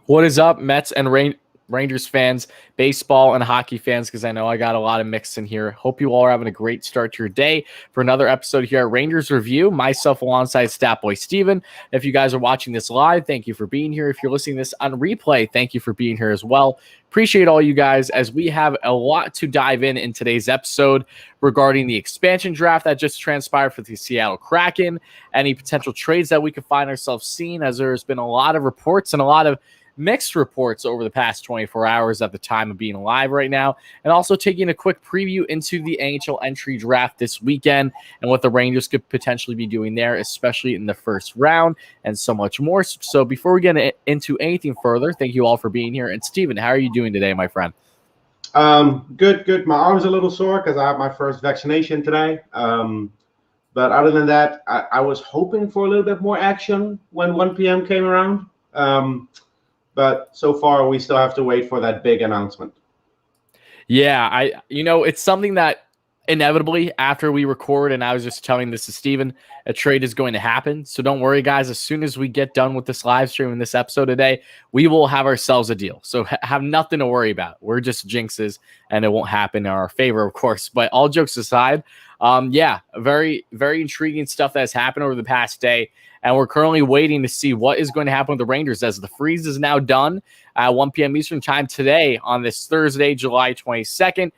What is up, Mets and Rangers fans, baseball and hockey fans, because I know I got a lot of mixed in here. Hope you all are having a great start to your day for another episode here at Rangers Review. Myself alongside Statboy Steven. If you guys are watching this live, thank you for being here. If you're listening to this on replay, thank you for being here as well. Appreciate all you guys as we have a lot to dive in today's episode regarding the expansion draft that just transpired for the Seattle Kraken, any potential trades that we could find ourselves seeing, as there's been a lot of reports and a lot of mixed reports over the past 24 hours at the time of being live right now, and also taking a quick preview into the NHL entry draft this weekend and what the Rangers could potentially be doing there, especially in the first round, and so much more. So before we get into anything further, thank you all for being here. And Steven, how are you doing today, my friend? Good. My arm's a little sore because I have my first vaccination today. But other than that, I was hoping for a little bit more action when 1 p.m. came around. But so far, we still have to wait for that big announcement. Yeah, it's something that inevitably after we record, and I was just telling this to Steven, a trade is going to happen. So don't worry, guys. As soon as we get done with this live stream and this episode today, we will have ourselves a deal. So have nothing to worry about. We're just jinxes, and it won't happen in our favor, of course. But all jokes aside, very, very intriguing stuff that has happened over the past day. And we're currently waiting to see what is going to happen with the Rangers as the freeze is now done at 1 p.m. Eastern time today on this Thursday, July 22nd.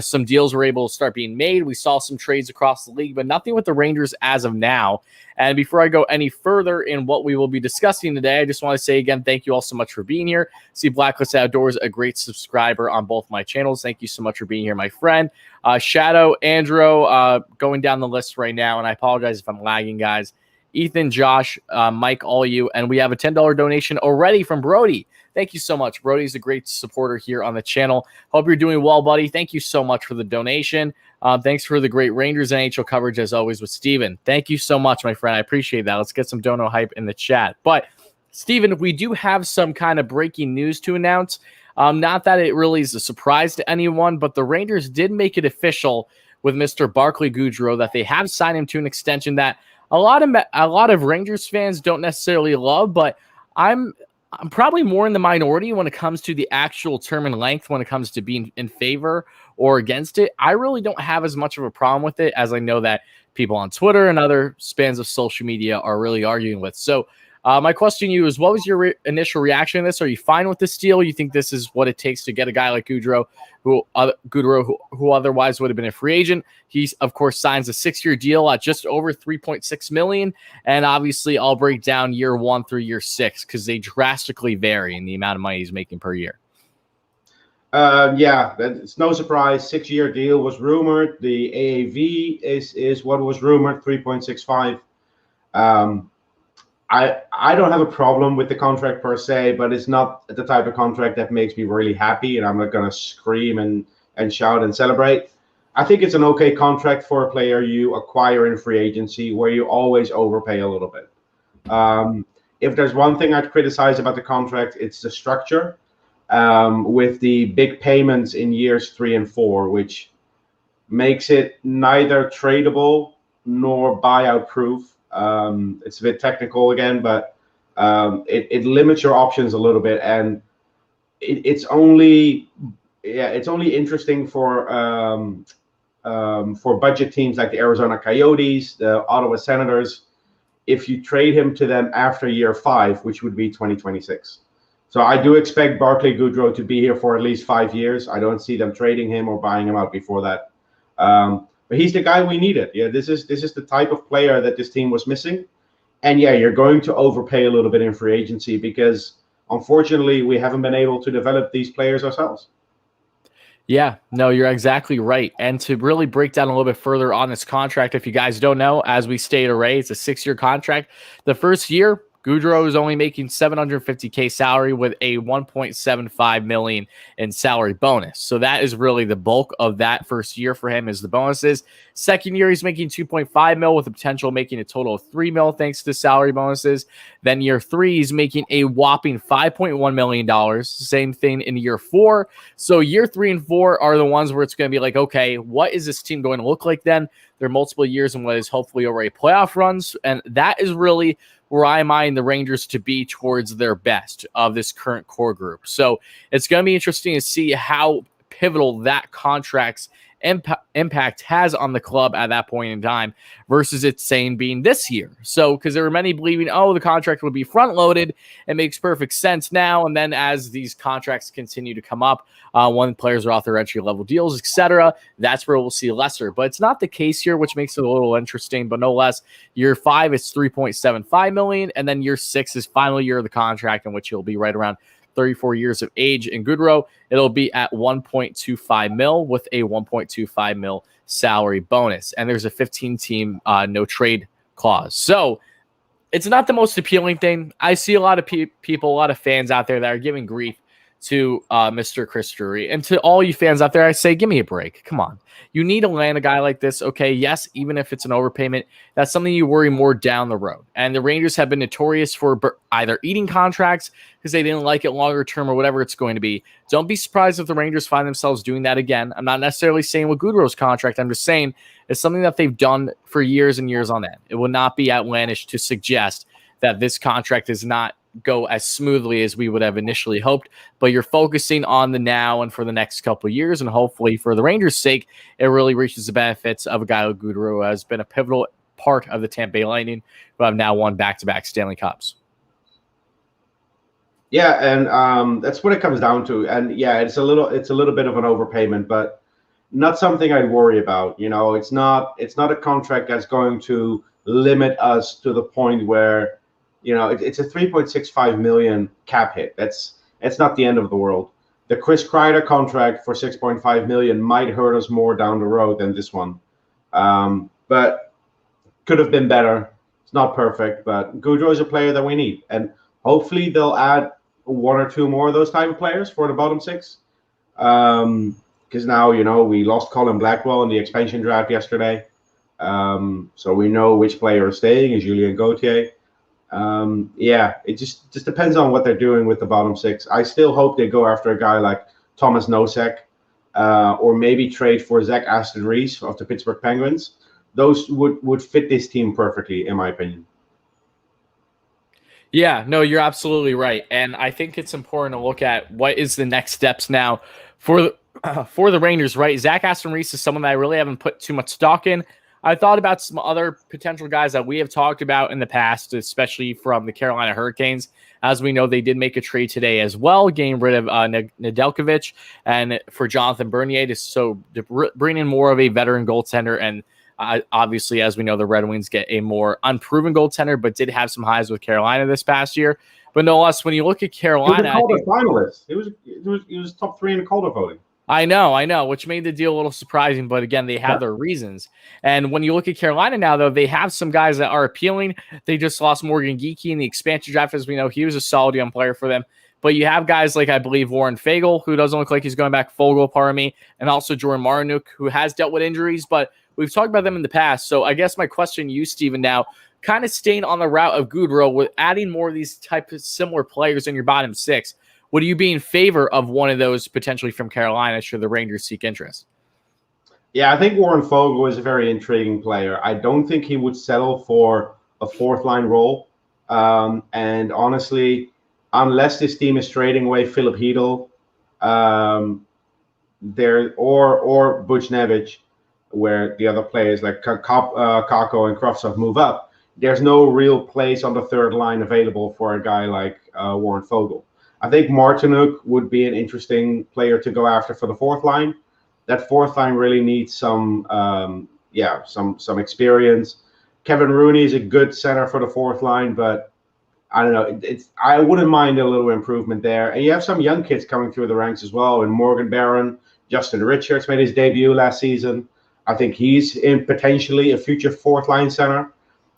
Some deals were able to start being made. We saw some trades across the league, but nothing with the Rangers as of now. And before I go any further in what we will be discussing today, I just want to say again, thank you all so much for being here. See Blacklist Outdoors, a great subscriber on both my channels. Thank you so much for being here, my friend. Shadow, Andrew, going down the list right now, and I apologize if I'm lagging, guys. Ethan, Josh, Mike, all of you. And we have a $10 donation already from Brody. Thank you so much. Brody's a great supporter here on the channel. Hope you're doing well, buddy. Thank you so much for the donation. Thanks for the great Rangers NHL coverage, as always, with Steven. Thank you so much, my friend. I appreciate that. Let's get some dono hype in the chat. But, Steven, we do have some kind of breaking news to announce. Not that it really is a surprise to anyone, but the Rangers did make it official with Mr. Barclay Goodrow that they have signed him to an extension that a lot of Rangers fans don't necessarily love, but I'm probably more in the minority when it comes to the actual term and length when it comes to being in favor or against it. I really don't have as much of a problem with it as I know that people on Twitter and other spans of social media are really arguing with. So my question to you is, what was your initial reaction to this? Are you fine with this deal? You think this is what it takes to get a guy like Goodrow, who otherwise would have been a free agent? He, of course, signs a 6-year deal at just over $3.6 million. And obviously, I'll break down year 1 through year 6 because they drastically vary in the amount of money he's making per year. It's no surprise. 6-year deal was rumored. The AAV is what was rumored, 3.65. I don't have a problem with the contract per se, but it's not the type of contract that makes me really happy, and I'm not going to scream and shout and celebrate. I think it's an okay contract for a player you acquire in free agency where you always overpay a little bit. If there's one thing I'd criticize about the contract, it's the structure with the big payments in years 3 and 4, which makes it neither tradable nor buyout proof. It's a bit technical again, but it limits your options a little bit, and it's only interesting for budget teams like the Arizona Coyotes, the Ottawa Senators, if you trade him to them after year 5, which would be 2026. So I do expect Barclay Goodrow to be here for at least 5 years. I don't see them trading him or buying him out before that. But he's the guy we needed. Yeah, this is the type of player that this team was missing. And yeah, you're going to overpay a little bit in free agency because unfortunately we haven't been able to develop these players ourselves. Yeah, no, you're exactly right. And to really break down a little bit further on this contract, if you guys don't know, as we stated already, it's a 6-year contract. The first year, Goodrow is only making $750K salary with a $1.75 million in salary bonus. So that is really the bulk of that first year for him is the bonuses. Second year, he's making $2.5 million with the potential of making a total of $3 million thanks to salary bonuses. Then year 3, he's making a whopping $5.1 million. Same thing in year 4. So year 3 and 4 are the ones where it's going to be like, okay, what is this team going to look like then? There are multiple years in what is hopefully already playoff runs. And that is really where I mind the Rangers to be towards their best of this current core group. So it's going to be interesting to see how pivotal that contract's impact has on the club at that point in time versus it saying being this year. So, because there were many believing, oh, the contract would be front loaded. It makes perfect sense now. And then as these contracts continue to come up, when players are off their entry level deals, etc., that's where we'll see lesser. But it's not the case here, which makes it a little interesting. But no less, year 5 is $3.75 million, and then year 6 is final year of the contract, in which he'll be right around 34 years of age. In Goodrow, it'll be at 1.25 mil with a 1.25 mil salary bonus. And there's a 15-team no trade clause. So it's not the most appealing thing. I see a lot of people, a lot of fans out there that are giving grief to Mr. Chris Drury. And to all you fans out there, I say, give me a break. Come on. You need to land a guy like this. Okay, yes, even if it's an overpayment, that's something you worry more down the road. And the Rangers have been notorious for either eating contracts because they didn't like it longer term or whatever it's going to be. Don't be surprised if the Rangers find themselves doing that again. I'm not necessarily saying with Goodrow's contract. I'm just saying it's something that they've done for years and years on end. It will not be outlandish to suggest that this contract does not go as smoothly as we would have initially hoped, but you're focusing on the now and for the next couple of years, and hopefully for the Rangers' sake, it really reaches the benefits of a guy like Goodrow, who has been a pivotal part of the Tampa Bay Lightning, who have now won back-to-back Stanley Cups. Yeah, and that's what it comes down to. And yeah, it's a little bit of an overpayment, but not something I'd worry about. You know, it's not a contract that's going to limit us to the point where, you know, it's a $3.65 million cap hit. It's not the end of the world. The Chris Kreider contract for $6.5 million might hurt us more down the road than this one, but could have been better. It's not perfect, but Goodrow is a player that we need, and hopefully they'll add 1 or 2 more of those type of players for the bottom 6. Because now, you know, we lost Colin Blackwell in the expansion draft yesterday, so we know which player is staying is Julien Gauthier. Yeah, it just depends on what they're doing with the bottom 6. I still hope they go after a guy like Thomas Nosek, or maybe trade for Zach Aston Reese of the Pittsburgh Penguins. Those would fit this team perfectly, in my opinion. Yeah, no, you're absolutely right. And I think it's important to look at what is the next steps now for the Rangers, right? Zach Aston Reese is someone that I really haven't put too much stock in. I thought about some other potential guys that we have talked about in the past, especially from the Carolina Hurricanes. As we know, they did make a trade today as well, getting rid of Nedeljkovic and for Jonathan Bernier to bring in more of a veteran goaltender. And obviously, as we know, the Red Wings get a more unproven goaltender, but did have some highs with Carolina this past year. But no less, when you look at Carolina, he was a finalist. He was top 3 in the Calder voting. I know, which made the deal a little surprising, but again, they have their reasons. And when you look at Carolina now, though, they have some guys that are appealing. They just lost Morgan Geekie in the expansion draft, as we know. He was a solid young player for them. But you have guys like, I believe, Warren Fagel, who doesn't look like he's going back, and also Jordan Marinook, who has dealt with injuries, but we've talked about them in the past. So I guess my question to you, Steven, now, kind of staying on the route of Goodrow with adding more of these type of similar players in your bottom 6, would you be in favor of one of those potentially from Carolina should the Rangers seek interest? Yeah, I think Warren Foegele is a very intriguing player. I don't think he would settle for a 4th-line role. And honestly, unless this team is trading away Philip Hedl, or Buchnevich, where the other players like Kako and Kravtsov move up, there's no real place on the 3rd line available for a guy like Warren Foegele. I think Martinook would be an interesting player to go after for the 4th line. That 4th line really needs some experience. Kevin Rooney is a good center for the 4th line, but I don't know. I wouldn't mind a little improvement there. And you have some young kids coming through the ranks as well. And Morgan Barron, Justin Richards made his debut last season. I think he's in potentially a future 4th line center.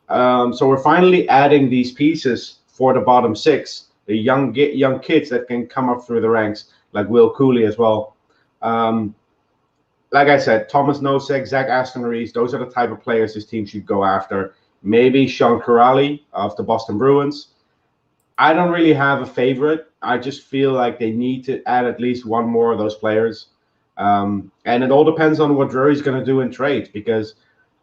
So we're finally adding these pieces for the bottom 6. The young kids that can come up through the ranks, like Will Cooley as well. Like I said, Thomas Nosek, Zach Aston Reese, those are the type of players this team should go after. Maybe Sean Kuraly of the Boston Bruins. I don't really have a favorite. I just feel like they need to add at least one more of those players. And it all depends on what Drury's going to do in trades, because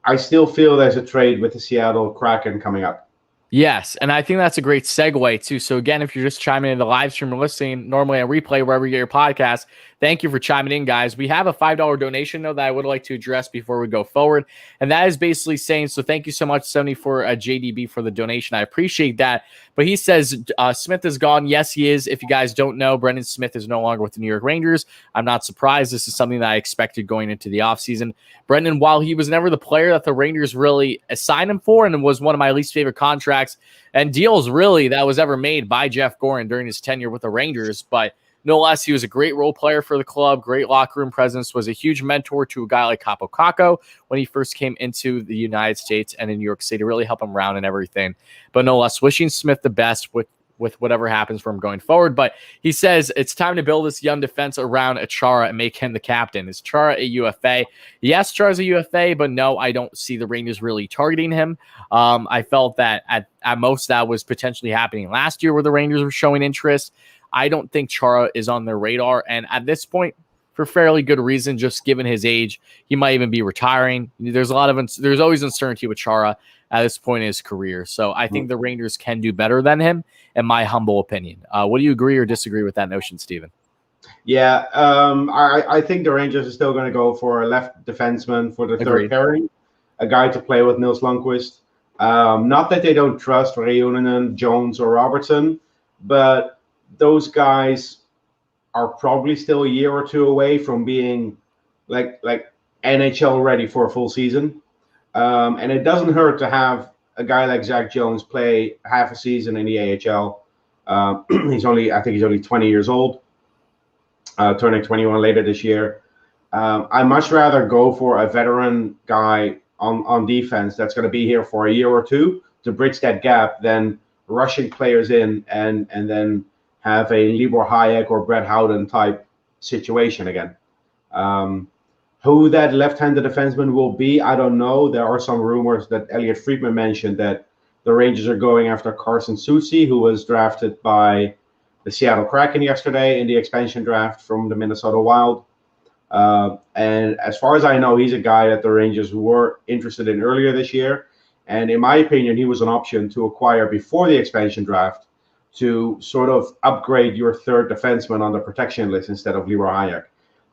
I still feel there's a trade with the Seattle Kraken coming up. Yes, and I think that's a great segue too. So again, if you're just chiming in the live stream or listening normally on replay wherever you get your podcast, thank you for chiming in, guys. We have a $5 donation though that I would like to address before we go forward, and that is basically saying, so thank you so much, 70 for JDB for the donation. I appreciate that. But he says Smith is gone. Yes, he is. If you guys don't know, Brendan Smith is no longer with the New York Rangers. I'm not surprised. This is something that I expected going into the offseason. Brendan, while he was never the player that the Rangers really assigned him for, and was one of my least favorite contracts and deals really that was ever made by Jeff Gorin during his tenure with the Rangers, but no less, he was a great role player for the club, great locker room presence, was a huge mentor to a guy like Capo Caco when he first came into the United States and in New York City, really help him around and everything. But no less, wishing Smith the best with whatever happens for him going forward. But he says it's time to build this young defense around Chara and make him the captain. Is Chara a UFA? Yes, Chara's a UFA, but no, I don't see the Rangers really targeting him. I felt that at most that was potentially happening last year where the Rangers were showing interest. I don't think Chara is on their radar. And at this point, for fairly good reason, just given his age, he might even be retiring. There's always uncertainty with Chara at this point in his career. So I think the Rangers can do better than him, in my humble opinion. What do you agree or disagree with that notion, Steven? Yeah, I think the Rangers are still going to go for a left defenseman for the third pairing, a guy to play with Nils Lundqvist. Not that they don't trust Reunanen, Jones, or Robertson, but those guys are probably still a year or two away from being like NHL ready for a full season. And it doesn't hurt to have a guy like Zach Jones play half a season in the AHL. I think he's only 20 years old, turning 21 later this year. I'd much rather go for a veteran guy on defense that's going to be here for a year or two to bridge that gap than rushing players in and then have a Libor Hayek or Brett Howden type situation again. Who that left-handed defenseman will be, I don't know. There are some rumors that Elliot Friedman mentioned that the Rangers are going after Carson Soucy, who was drafted by the Seattle Kraken yesterday in the expansion draft from the Minnesota Wild. And as far as I know, he's a guy that the Rangers were interested in earlier this year. And in my opinion, he was an option to acquire before the expansion draft to sort of upgrade your third defenseman on the protection list instead of Libor Hayek.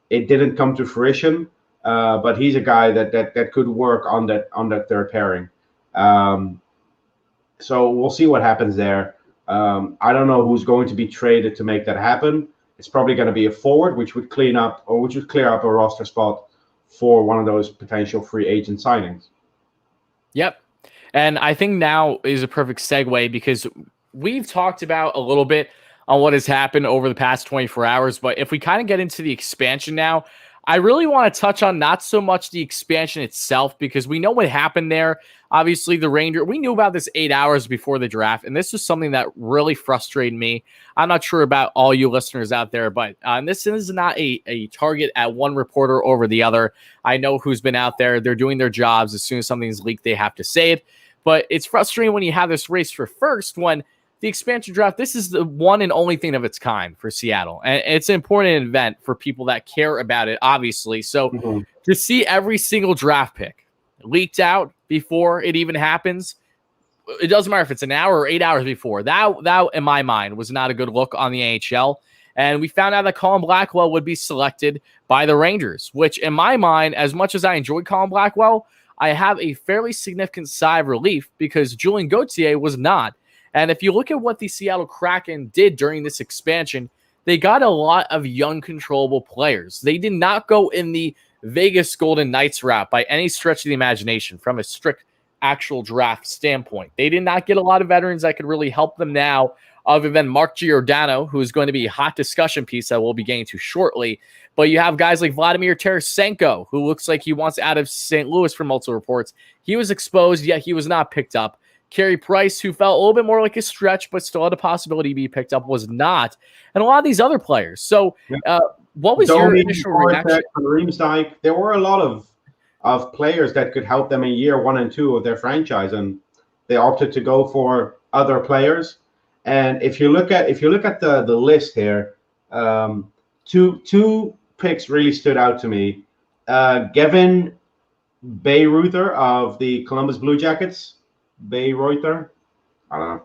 It didn't come to fruition, but he's a guy that could work on that third pairing. So we'll see what happens there. I don't know who's going to be traded to make that happen. It's probably going to be a forward, which would clear up a roster spot for one of those potential free agent signings. Yep. And I think now is a perfect segue because we've talked about a little bit on what has happened over the past 24 hours, but if we kind of get into the expansion now, I really want to touch on not so much the expansion itself because we know what happened there. Obviously, we knew about this 8 hours before the draft, and this was something that really frustrated me. I'm not sure about all you listeners out there, but this is not a target at one reporter over the other. I know who's been out there. They're doing their jobs. As soon as something's leaked, they have to say it. But it's frustrating when you have this race for first when the expansion draft, this is the one and only thing of its kind for Seattle. And it's an important event for people that care about it, obviously. So to see every single draft pick leaked out before it even happens, it doesn't matter if it's an hour or 8 hours before. That in my mind, was not a good look on the AHL. And we found out that Colin Blackwell would be selected by the Rangers, which in my mind, as much as I enjoyed Colin Blackwell, I have a fairly significant sigh of relief because Julien Gauthier was not. And if you look at what the Seattle Kraken did during this expansion, they got a lot of young, controllable players. They did not go in the Vegas Golden Knights route by any stretch of the imagination from a strict actual draft standpoint. They did not get a lot of veterans that could really help them now, other than Mark Giordano, who is going to be a hot discussion piece that we'll be getting to shortly. But you have guys like Vladimir Tarasenko, who looks like he wants out of St. Louis from multiple reports. He was exposed, yet he was not picked up. Carey Price, who felt a little bit more like a stretch, but still had a possibility to be picked up, was not. And a lot of these other players. So what was your initial reaction? There were a lot of players that could help them in year 1 and 2 of their franchise, and they opted to go for other players. And if you look at the list here, two picks really stood out to me. Gavin Bayreuther of the Columbus Blue Jackets. Bayreuther. I don't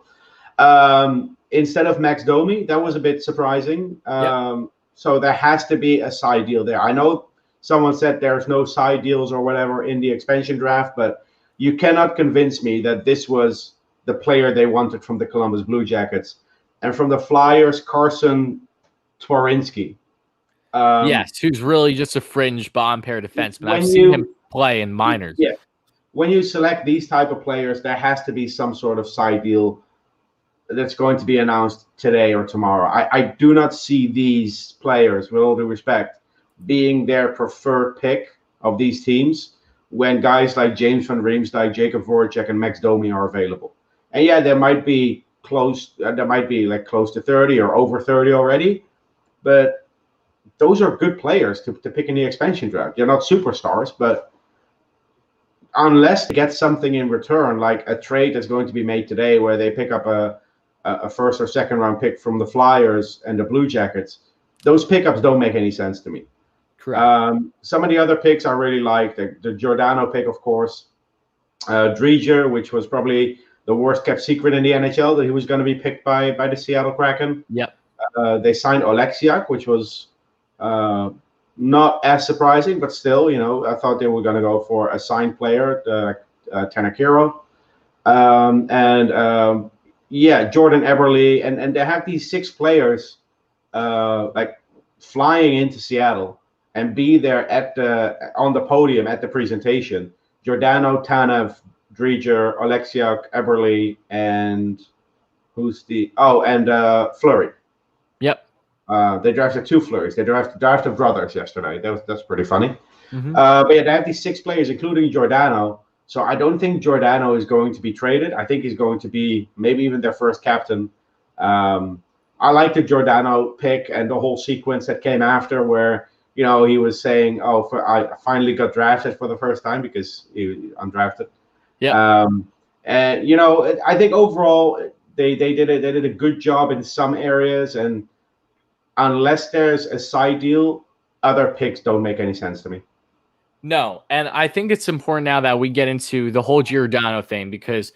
know. Instead of Max Domi, that was a bit surprising. So there has to be a side deal there. I know someone said there's no side deals or whatever in the expansion draft, but you cannot convince me that this was the player they wanted from the Columbus Blue Jackets. And from the Flyers, Carson Twarynski. Yes, who's really just a fringe bottom pair defenseman. I've When seen him play in minors. Yeah. When you select these type of players, there has to be some sort of side deal that's going to be announced today or tomorrow. I do not see these players, with all due respect, being their preferred pick of these teams when guys like James van Riemsdyk, Jacob Voracek, and Max Domi are available. And yeah, there might be close. There might be like close to 30 or over 30 already, but those are good players to pick in the expansion draft. They're not superstars, but unless they get something in return, like a trade that's going to be made today where they pick up a first or second round pick from the Flyers and the Blue Jackets, those pickups don't make any sense to me. Correct. Some of the other picks I really like, the Giordano pick, of course, Drieger, which was probably the worst kept secret in the NHL, that he was going to be picked by the Seattle Kraken. Yep. They signed Oleksiak, which was not as surprising, but still, I thought they were going to go for a signed player, Tanakiro. Jordan Eberle, and they have these 6 players like flying into Seattle and be there on the podium at the presentation. Giordano, Tanev, Drieger, Oleksiak, Eberle, and Fleury. Yep. They drafted 2 Fleuries. They drafted brothers yesterday. That's pretty funny. Mm-hmm. But yeah, they have these 6 players, including Giordano. So I don't think Giordano is going to be traded. I think he's going to be maybe even their first captain. I like the Giordano pick and the whole sequence that came after, where he was saying, I finally got drafted for the first time because he undrafted. Yeah. And I think overall they did a good job in some areas, and unless there's a side deal, other picks don't make any sense to me. No, and I think it's important now that we get into the whole Giordano thing, because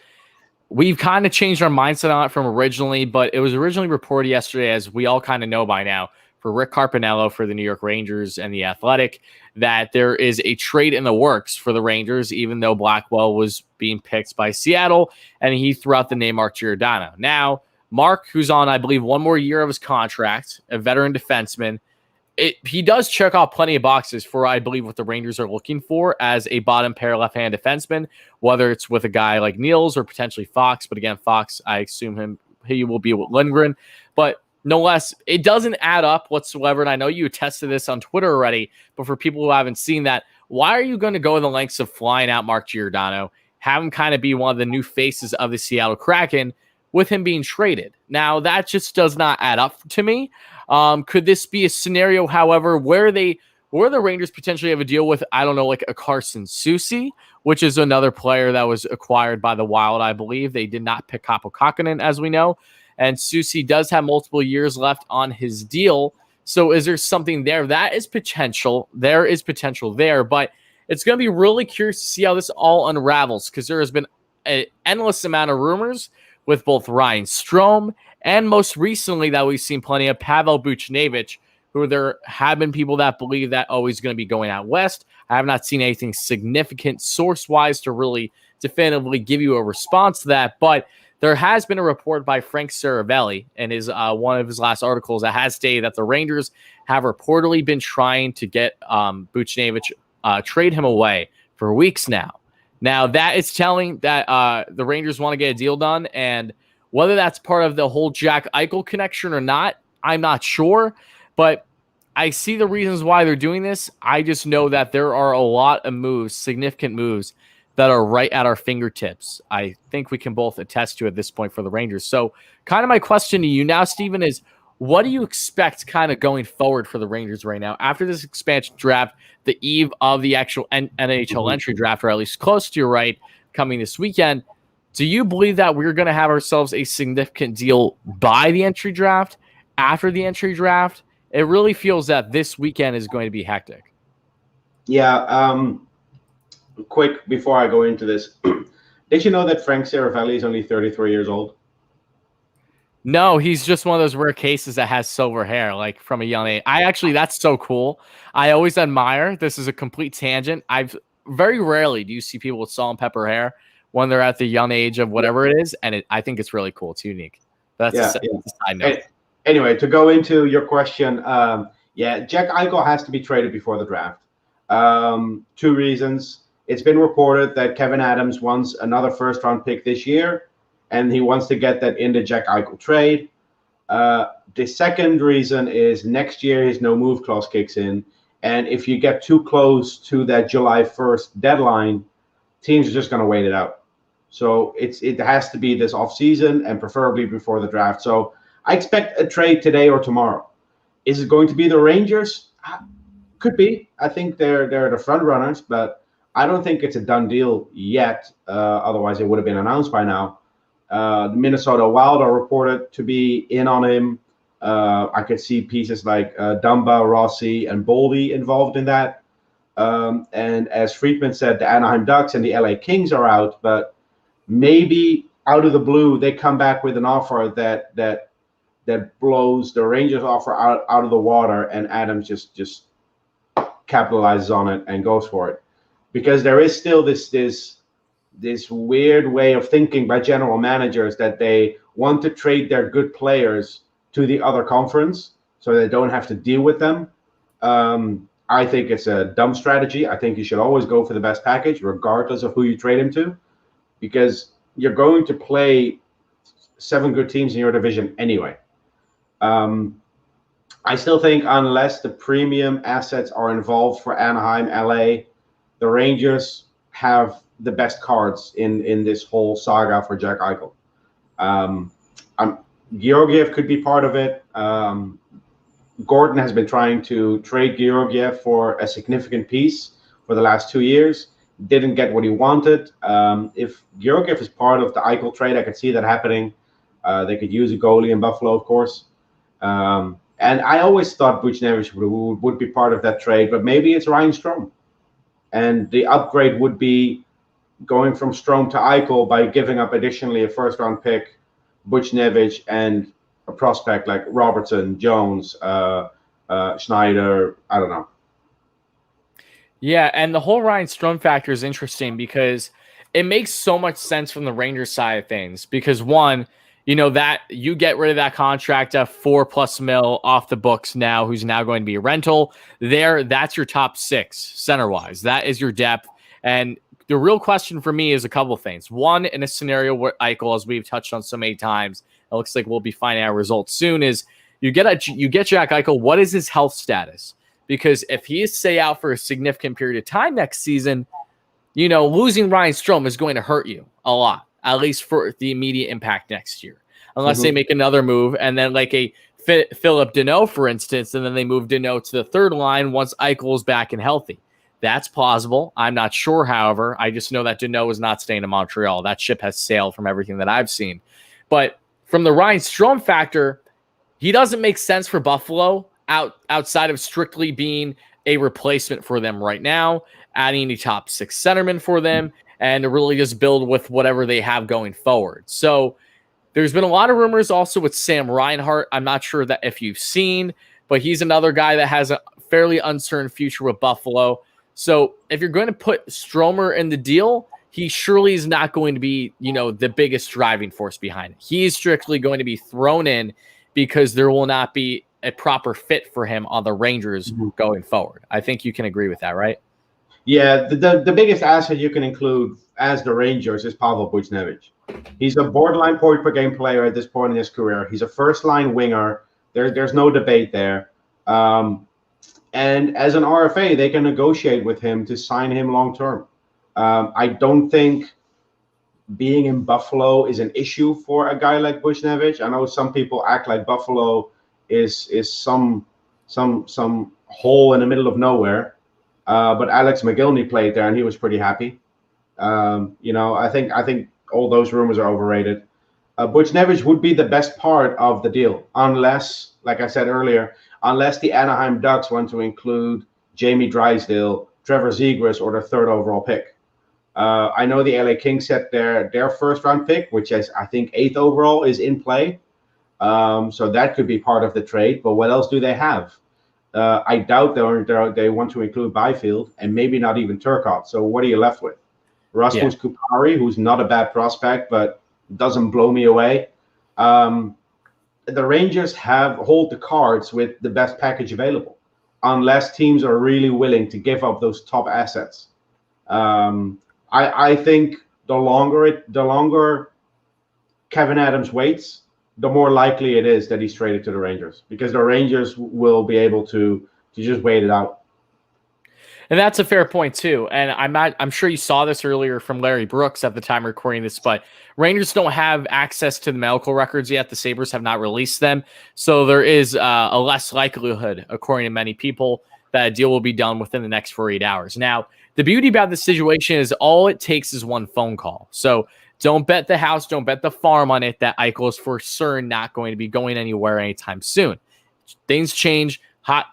we've kind of changed our mindset on it from originally, but it was originally reported yesterday, as we all kind of know by now, for Rick Carpinello for the New York Rangers and the Athletic, that there is a trade in the works for the Rangers, even though Blackwell was being picked by Seattle, and he threw out the name Mark Giordano. Now, Mark, who's on, I believe, 1 more year of his contract, a veteran defenseman, he does check off plenty of boxes for, I believe, what the Rangers are looking for as a bottom pair left-hand defenseman, whether it's with a guy like Niels or potentially Fox. But again, Fox, I assume he will be with Lindgren. But no less, it doesn't add up whatsoever. And I know you tested this on Twitter already, but for people who haven't seen that, why are you going to go the lengths of flying out Mark Giordano, have him kind of be one of the new faces of the Seattle Kraken, with him being traded? Now, that just does not add up to me. Could this be a scenario, however, where the Rangers potentially have a deal with, I don't know, like a Carson Soucy, which is another player that was acquired by the Wild, I believe. They did not pick Kaapo Kähkönen, as we know, and Soucy does have multiple years left on his deal. So is there something there? That is potential. There is potential there, but it's going to be really curious to see how this all unravels, because there has been an endless amount of rumors with both Ryan Strome and most recently that we've seen plenty of Pavel Buchnevich, who there have been people that believe that he's going to be going out west. I have not seen anything significant source-wise to really definitively give you a response to that, but there has been a report by Frank Saravelli in his one of his last articles that has stated that the Rangers have reportedly been trying to get Buchnevich, trade him away for weeks now. Now, that is telling that the Rangers want to get a deal done, and whether that's part of the whole Jack Eichel connection or not, I'm not sure, but I see the reasons why they're doing this. I just know that there are a lot of moves, significant moves, that are right at our fingertips. I think we can both attest to at this point for the Rangers. So kind of my question to you now, Steven, is what do you expect kind of going forward for the Rangers right now after this expansion draft, the eve of the actual NHL entry draft, or at least close to your right, coming this weekend? Do you believe that we're going to have ourselves a significant deal by the entry draft, after the entry draft? It really feels that this weekend is going to be hectic. Yeah. Quick, before I go into this, Did you know that Frank Seravalli is only 33 years old? No, he's just one of those rare cases that has silver hair, like from a young age. That's so cool. I always admire. This is a complete tangent. I've very rarely do you see people with salt and pepper hair when they're at the young age of whatever it is, and I think it's really cool. It's unique. That's a side note. Anyway, to go into your question, Jack Eichel has to be traded before the draft. 2 reasons. It's been reported that Kevin Adams wants another first-round pick this year, and he wants to get that in the Jack Eichel trade. The second reason is next year his no-move clause kicks in, and if you get too close to that July 1st deadline, teams are just going to wait it out. So it has to be this offseason and preferably before the draft. So I expect a trade today or tomorrow. Is it going to be the Rangers? Could be. I think they're the front runners, but I don't think it's a done deal yet. Otherwise, it would have been announced by now. The Minnesota Wild are reported to be in on him. I could see pieces like Dumba, Rossi, and Boldy involved in that. And as Friedman said, the Anaheim Ducks and the LA Kings are out, but maybe out of the blue they come back with an offer that blows the Rangers offer out of the water, and Adams just capitalizes on it and goes for it. Because there is still this weird way of thinking by general managers that they want to trade their good players to the other conference so they don't have to deal with them. I think it's a dumb strategy. I think you should always go for the best package, regardless of who you trade him to, because you're going to play 7 good teams in your division anyway. I still think unless the premium assets are involved for Anaheim, LA, the Rangers have the best cards in this whole saga for Jack Eichel. Georgiev could be part of it. Gordon has been trying to trade Georgiev for a significant piece for the last 2 years. Didn't get what he wanted. If Georgiev is part of the Eichel trade, I could see that happening. They could use a goalie in Buffalo, of course. And I always thought Buchnevich would be part of that trade, but maybe it's Ryan Strome. And the upgrade would be going from Strome to Eichel by giving up additionally a first-round pick, Buchnevich, and a prospect like Robertson, Jones, Schneider. I don't know. Yeah, and the whole Ryan Strome factor is interesting because it makes so much sense from the Rangers side of things. Because one, that you get rid of that contract of $4+ million off the books now, who's now going to be a rental. That's your top 6 center-wise. That is your depth. And the real question for me is a couple of things. One, in a scenario where Eichel, as we've touched on so many times, it looks like we'll be finding out results soon, is you get Jack Eichel, what is his health status? Because if he is, say, out for a significant period of time next season, losing Ryan Strome is going to hurt you a lot, at least for the immediate impact next year. Unless they make another move, and then like a Philip Deneau, for instance, and then they move Deneau to the third line once Eichel is back and healthy. That's plausible. I'm not sure, however. I just know that Deneau is not staying in Montreal. That ship has sailed from everything that I've seen. But from the Ryan Strome factor, he doesn't make sense for Buffalo outside of strictly being a replacement for them right now, adding a top 6 centerman for them, and to really just build with whatever they have going forward. So there's been a lot of rumors also with Sam Reinhart. I'm not sure that if you've seen, but he's another guy that has a fairly uncertain future with Buffalo. So if you're going to put Stromer in the deal, he surely is not going to be, the biggest driving force behind it. He is strictly going to be thrown in because there will not be a proper fit for him on the Rangers going forward. I think you can agree with that, right? Yeah, the biggest asset you can include as the Rangers is Pavel Buchnevich. He's a borderline point per game player at this point in his career. He's a first-line winger. There's no debate there. And as an RFA, they can negotiate with him to sign him long-term. I don't think being in Buffalo is an issue for a guy like Buchnevich. I know some people act like Buffalo is some hole in the middle of nowhere. But Alex McGillney played there, and he was pretty happy. I think all those rumors are overrated. Buchnevich would be the best part of the deal, unless, like I said earlier, unless the Anaheim Ducks want to include Jamie Drysdale, Trevor Zegras, or the 3rd overall pick. I know the LA Kings said their first round pick, which is I think 8th overall, is in play. So that could be part of the trade. But what else do they have? I doubt they want to include Byfield and maybe not even Turcotte. So what are you left with? Rasmus Kupari, who's not a bad prospect, but doesn't blow me away. The Rangers hold the cards with the best package available, unless teams are really willing to give up those top assets. I think the longer Kevin Adams waits, the more likely it is that he's traded to the Rangers, because the Rangers will be able to just wait it out. And that's a fair point too. And I'm sure you saw this earlier from Larry Brooks at the time of recording this, but Rangers don't have access to the medical records yet. The Sabres have not released them. So there is a less likelihood, according to many people, that a deal will be done within the next 48 hours. Now, the beauty about this situation is all it takes is one phone call. So don't bet the house, don't bet the farm on it that Eichel is for certain not going to be going anywhere anytime soon. Things change.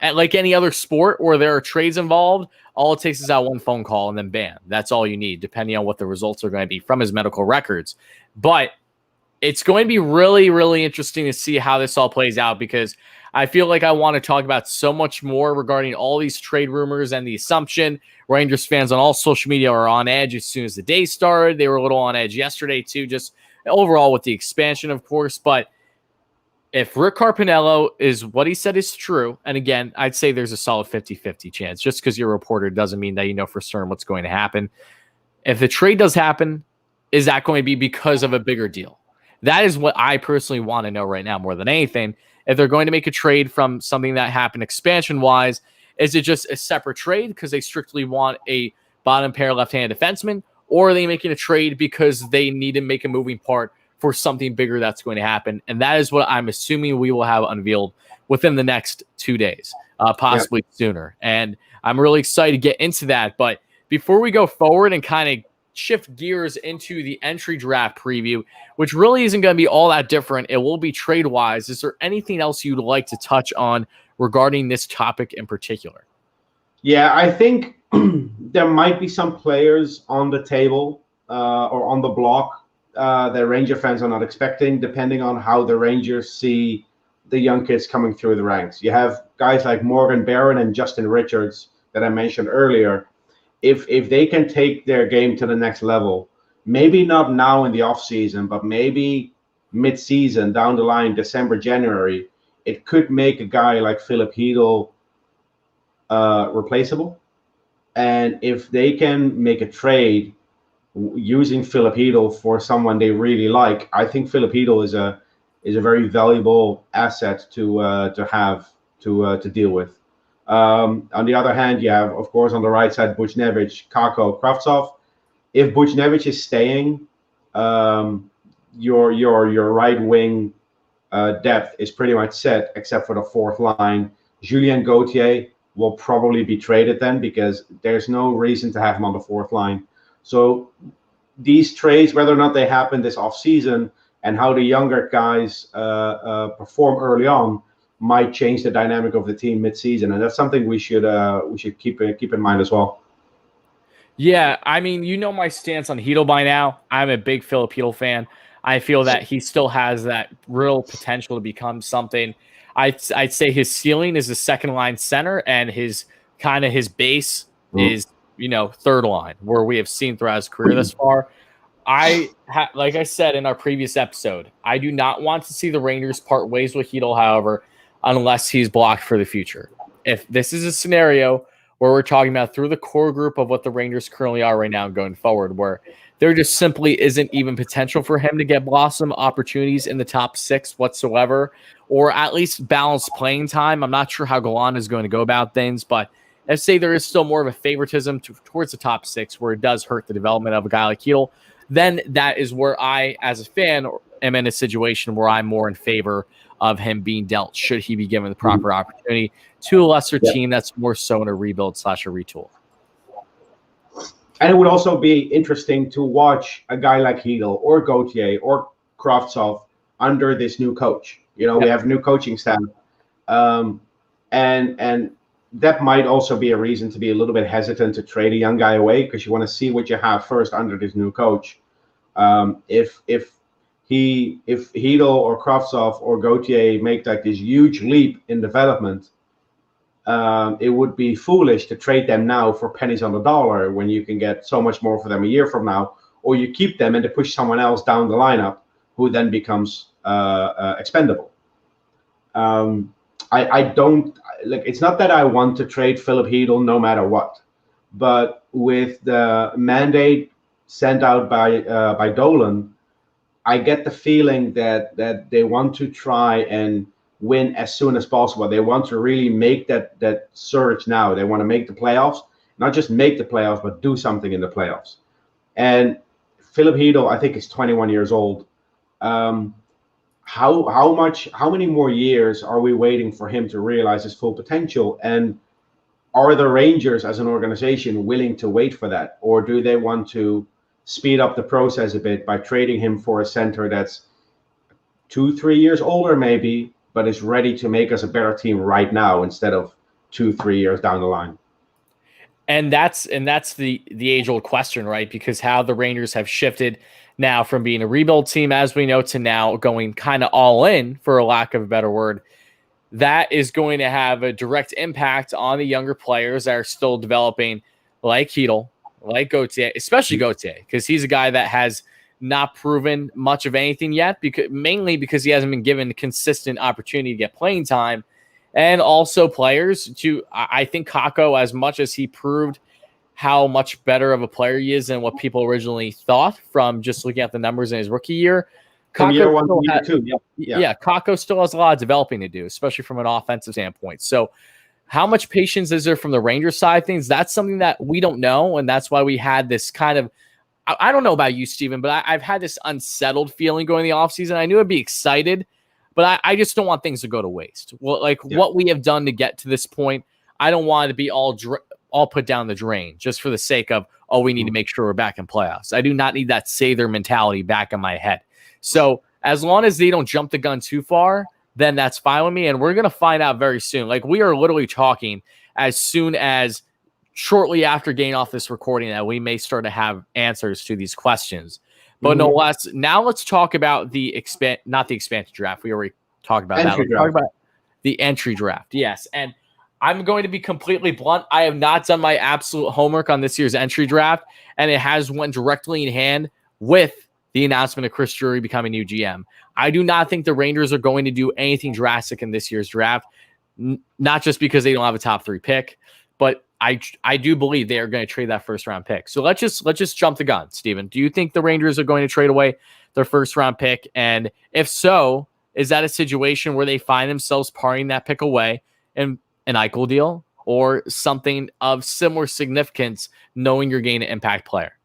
Like any other sport where there are trades involved, all it takes is that one phone call and then bam, that's all you need, depending on what the results are going to be from his medical records. But it's going to be really, really interesting to see how this all plays out, because I feel like I want to talk about so much more regarding all these trade rumors and the assumption. Rangers fans on all social media are on edge as soon as the day started. They were a little on edge yesterday too, just overall with the expansion, of course. But if Rick Carpinello is what he said is true, and again, I'd say there's a solid 50-50 chance. Just because you're a reporter doesn't mean that you know for certain what's going to happen. If the trade does happen, is that going to be because of a bigger deal? That is what I personally want to know right now more than anything. If they're going to make a trade from something that happened expansion-wise, is it just a separate trade because they strictly want a bottom pair left-handed defenseman, or are they making a trade because they need to make a moving part for something bigger that's going to happen? And that is what I'm assuming we will have unveiled within the next 2 days, possibly sooner. And I'm really excited to get into that. But before we go forward and kind of shift gears into the entry draft preview, which really isn't going to be all that different, it will be trade-wise. Is there anything else you'd like to touch on regarding this topic in particular? Yeah, I think there might be some players on the table or on the block that Ranger fans are not expecting, depending on how the Rangers see the young kids coming through the ranks. You have guys like Morgan Barron and Justin Richards that I mentioned earlier. If they can take their game to the next level, maybe not now in the offseason, but maybe mid-season, down the line, December, January, it could make a guy like Philip Hedl replaceable. And if they can make a trade using Philip Hedl for someone they really like, I think Philip Hedl is a very valuable asset to have to deal with. On the other hand, you have, of course, on the right side, Buchnevich, Kakko, Kravtsov. If Buchnevich is staying, your right wing depth is pretty much set, except for the fourth line. Julien Gauthier will probably be traded then, because there's no reason to have him on the fourth line. So these trades, whether or not they happen this offseason, and how the younger guys perform early on, might change the dynamic of the team mid-season, and that's something we should keep in mind as well. Yeah, I mean, you know my stance on Hedl by now. I'm a big Philip Hedl fan. I feel that he still has that real potential to become something. I'd say his ceiling is a second line center, and his base is third line, where we have seen throughout his career thus far. Like I said in our previous episode, I do not want to see the Rangers part ways with Hedl, however, unless he's blocked for the future. If this is a scenario where we're talking about through the core group of what the Rangers currently are right now going forward, where there just simply isn't even potential for him to get blossom opportunities in the top 6 whatsoever, or at least balanced playing time. I'm not sure how Golan is going to go about things, but let's say there is still more of a favoritism towards the top 6 where it does hurt the development of a guy like Hedl, then that is where I, as a fan, am in a situation where I'm more in favor of him being dealt, should he be given the proper opportunity, to a lesser team that's more so in a rebuild / a retool. And it would also be interesting to watch a guy like Hedl or Gauthier or Kravtsov under this new coach. We have new coaching staff, and that might also be a reason to be a little bit hesitant to trade a young guy away, because you want to see what you have first under this new coach. If Hedel or Kravtsov or Gauthier make like this huge leap in development, it would be foolish to trade them now for pennies on the dollar when you can get so much more for them a year from now, or you keep them and to push someone else down the lineup who then becomes expendable. I don't like. It's not that I want to trade Philip Hedel no matter what, but with the mandate sent out by Dolan, I get the feeling that they want to try and win as soon as possible. They want to really make that surge now. They want to make the playoffs, not just make the playoffs, but do something in the playoffs. And Philip Hedel, I think, is 21 years old. How many more years are we waiting for him to realize his full potential? And are the Rangers as an organization willing to wait for that? Or do they want to speed up the process a bit by trading him for a center that's 2-3 years older maybe, but is ready to make us a better team right now instead of 2-3 years down the line? And that's the age-old question, right? Because how the Rangers have shifted now from being a rebuild team, as we know, to now going kind of all in, for a lack of a better word. That is going to have a direct impact on the younger players that are still developing, like Hedel, like Gauthier, especially Gauthier, because he's a guy that has not proven much of anything yet, mainly because he hasn't been given consistent opportunity to get playing time. And also players I think Kakko, as much as he proved how much better of a player he is than what people originally thought from just looking at the numbers in his rookie year, From year one to year Kakko two. Yeah. Kakko still has a lot of developing to do, especially from an offensive standpoint. So how much patience is there from the Rangers side of things? That's something that we don't know, and that's why we had this kind of, I don't know about you, Steven, but I've had this unsettled feeling going the offseason. I knew I'd be excited, but I just don't want things to go to waste. Well, what we have done to get to this point, I don't want it to be all put down the drain just for the sake of, we need to make sure we're back in playoffs. I do not need that Sather mentality back in my head. So as long as they don't jump the gun too far, then that's fine with me. And we're going to find out very soon. Like, we are literally talking as soon as shortly after getting off this recording that we may start to have answers to these questions. But no less, now let's talk about not the expansion draft. We already talked about that. Let's talk about the entry draft. Yes. And I'm going to be completely blunt. I have not done my absolute homework on this year's entry draft, and it has went directly in hand with the announcement of Chris Drury becoming new GM. I do not think the Rangers are going to do anything drastic in this year's draft, not just because they don't have a top 3 pick, but I do believe they are going to trade that first round pick. So let's just jump the gun, Steven. Do you think the Rangers are going to trade away their first round pick? And if so, is that a situation where they find themselves parting that pick away in an Eichel deal or something of similar significance, knowing you're getting an impact player?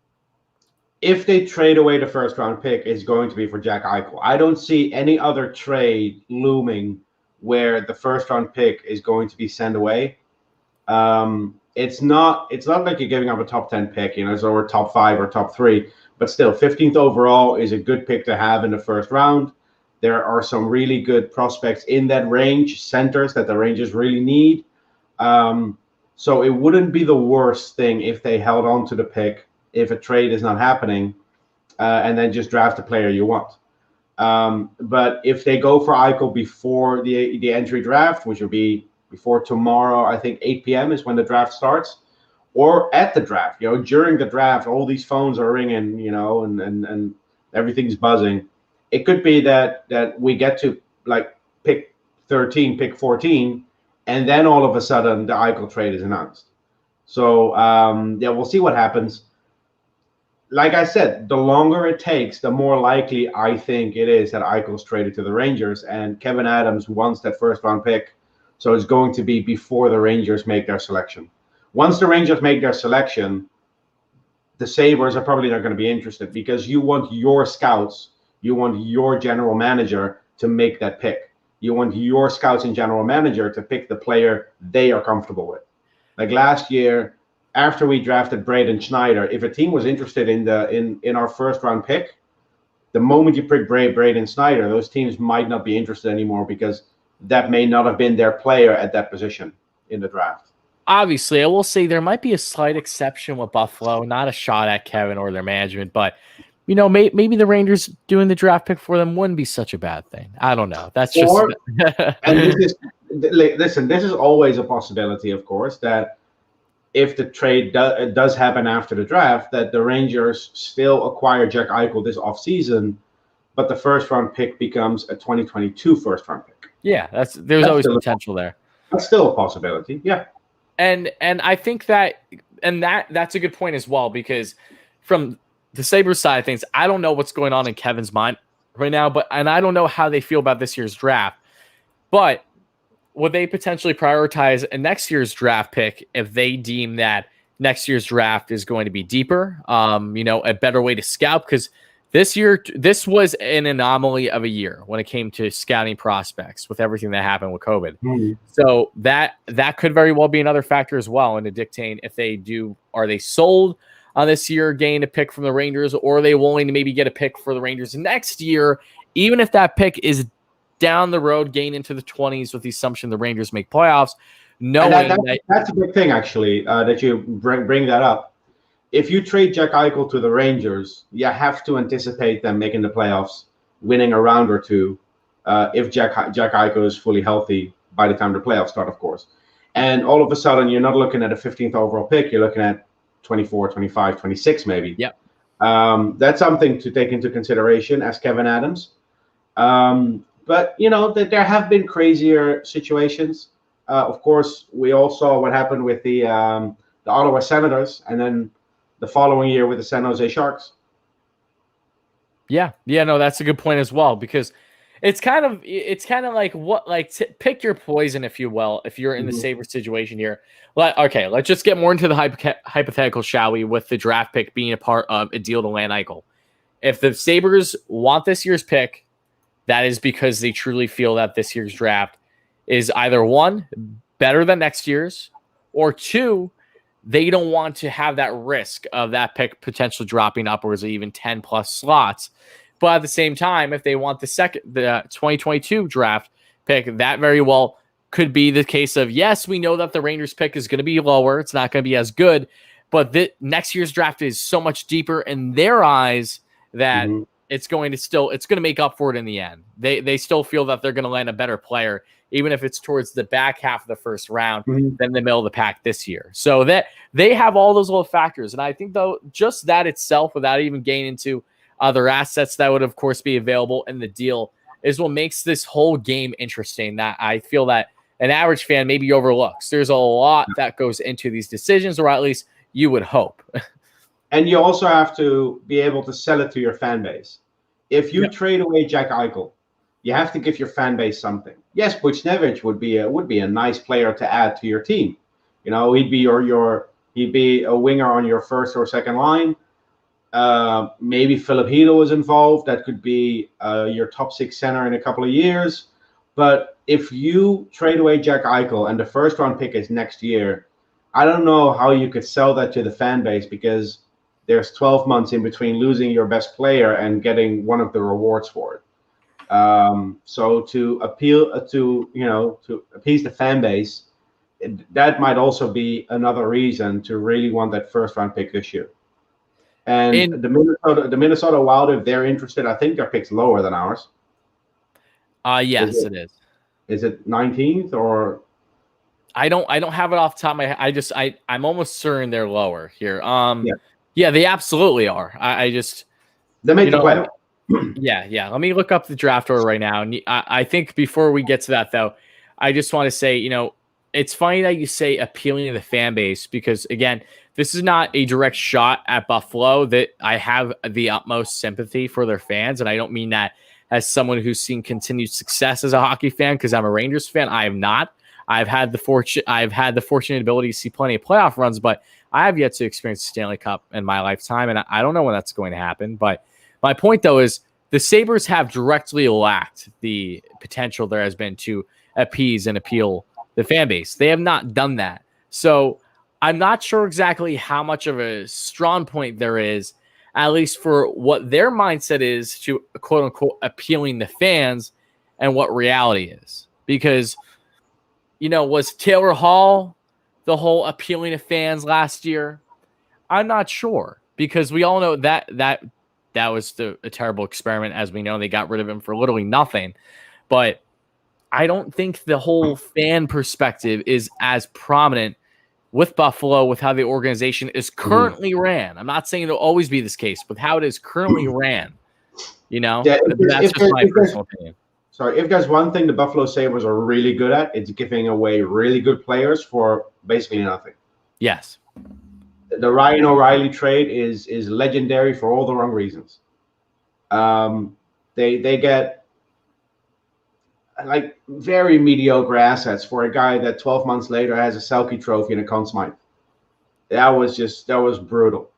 If they trade away the first round pick, it's going to be for Jack Eichel. I don't see any other trade looming where the first round pick is going to be sent away. It's not like you're giving up a top 10 pick, or top 5 or top 3, but still 15th overall is a good pick to have in the first round. There are some really good prospects in that range, centers that the Rangers really need. So it wouldn't be the worst thing if they held on to the pick if a trade is not happening, and then just draft the player you want. But if they go for Eichel before the entry draft, which will be before tomorrow, I think 8 p.m. is when the draft starts, or at the draft, during the draft, all these phones are ringing, and everything's buzzing. It could be that we get to pick 13, pick 14, and then all of a sudden the Eichel trade is announced. So we'll see what happens. Like I said, the longer it takes, the more likely I think it is that Eichel's traded to the Rangers, and Kevin Adams wants that first round pick. So it's going to be before the Rangers make their selection. Once the Rangers make their selection, the Sabres are probably not going to be interested, because you want your scouts, you want your general manager to make that pick. You want your scouts and general manager to pick the player they are comfortable with. Like last year, after we drafted Braden Schneider, if a team was interested in our first round pick, the moment you pick Braden Schneider, those teams might not be interested anymore, because that may not have been their player at that position in the draft. obviously, I will say there might be a slight exception with Buffalo, not a shot at Kevin or their management, but maybe the Rangers doing the draft pick for them wouldn't be such a bad thing. I don't know. That's just Or, and listen, this is always a possibility, of course, that if the trade does happen after the draft, that the Rangers still acquire Jack Eichel this offseason, but the first round pick becomes a 2022 first round pick. Yeah, there's always potential there. That's still a possibility. Yeah. And I think that's a good point as well, because from the Sabres side of things, I don't know what's going on in Kevin's mind right now, and I don't know how they feel about this year's draft. But would they potentially prioritize a next year's draft pick if they deem that next year's draft is going to be deeper, a better way to scout? Because this was an anomaly of a year when it came to scouting prospects with everything that happened with COVID. Mm-hmm. So that could very well be another factor as well into dictating if are they sold on this year, getting a pick from the Rangers, or are they willing to maybe get a pick for the Rangers next year, even if that pick is down the road, gain into the 20s with the assumption the Rangers make playoffs, knowing that's a big thing, actually, that you bring that up. If you trade Jack Eichel to the Rangers, you have to anticipate them making the playoffs, winning a round or two, if Jack Eichel is fully healthy by the time the playoffs start, of course. And all of a sudden, you're not looking at a 15th overall pick. You're looking at 24, 25, 26 maybe. Yep. That's something to take into consideration as Kevin Adams. But, there have been crazier situations. Of course, we all saw what happened with the Ottawa Senators, and then the following year with the San Jose Sharks. Yeah, no, that's a good point as well, because it's kind of like pick your poison, if you will, if you're in the Sabres situation here. Let's just get more into the hypothetical, shall we, with the draft pick being a part of a deal to land Eichel. If the Sabres want this year's pick, that is because they truly feel that this year's draft is either one, better than next year's, or two, they don't want to have that risk of that pick potentially dropping upwards of even 10 plus slots. But at the same time, if they want the 2022 draft pick, that very well could be the case of, yes, we know that the Rangers pick is going to be lower. It's not going to be as good, but next year's draft is so much deeper in their eyes that it's going to make up for it in the end. They still feel that they're going to land a better player, even if it's towards the back half of the first round than the middle of the pack this year. So that they have all those little factors. And I think, though, just that itself, without even getting into other assets that would, of course, be available in the deal, is what makes this whole game interesting, that I feel that an average fan maybe overlooks. There's a lot that goes into these decisions, or at least you would hope. And you also have to be able to sell it to your fan base. If you trade away Jack Eichel, you have to give your fan base something. Yes, Buchnevich would be a nice player to add to your team. He'd be he'd be a winger on your first or second line. Maybe Philip Hedl is involved. That could be your top six center in a couple of years. But if you trade away Jack Eichel and the first round pick is next year, I don't know how you could sell that to the fan base, because there's 12 months in between losing your best player and getting one of the rewards for it. So to appeal to appease the fan base, that might also be another reason to really want that first round pick this year. And the Minnesota Wild, if they're interested, I think their pick's lower than ours. Yes, it is. Is it 19th or? I don't have it off the top of my head. I'm almost certain they're lower here. Yeah, they absolutely are. They make the playoff. Yeah. Let me look up the draft order right now. And I think before we get to that, though, I just want to say, it's funny that you say appealing to the fan base, because, again, this is not a direct shot at Buffalo. That I have the utmost sympathy for their fans, and I don't mean that as someone who's seen continued success as a hockey fan, because I'm a Rangers fan. I am not. I've had the fortunate ability to see plenty of playoff runs, but I have yet to experience the Stanley Cup in my lifetime, and I don't know when that's going to happen. But my point, though, is the Sabres have directly lacked the potential there has been to appease and appeal the fan base. They have not done that. So I'm not sure exactly how much of a strong point there is, at least for what their mindset is to, quote unquote, appealing the fans, and what reality is. Because, was Taylor Hall the whole appealing to fans last year? I'm not sure, because we all know that was a terrible experiment. As we know, they got rid of him for literally nothing. But I don't think the whole fan perspective is as prominent with Buffalo, with how the organization is currently ran. I'm not saying it'll always be this case, but how it is currently ran. Yeah, That's just my personal opinion. Sorry, if there's one thing the Buffalo Sabres are really good at, it's giving away really good players for basically nothing. Yes. The Ryan O'Reilly trade is legendary for all the wrong reasons. They get like very mediocre assets for a guy that 12 months later has a Selke trophy and a Conn Smythe. That was brutal.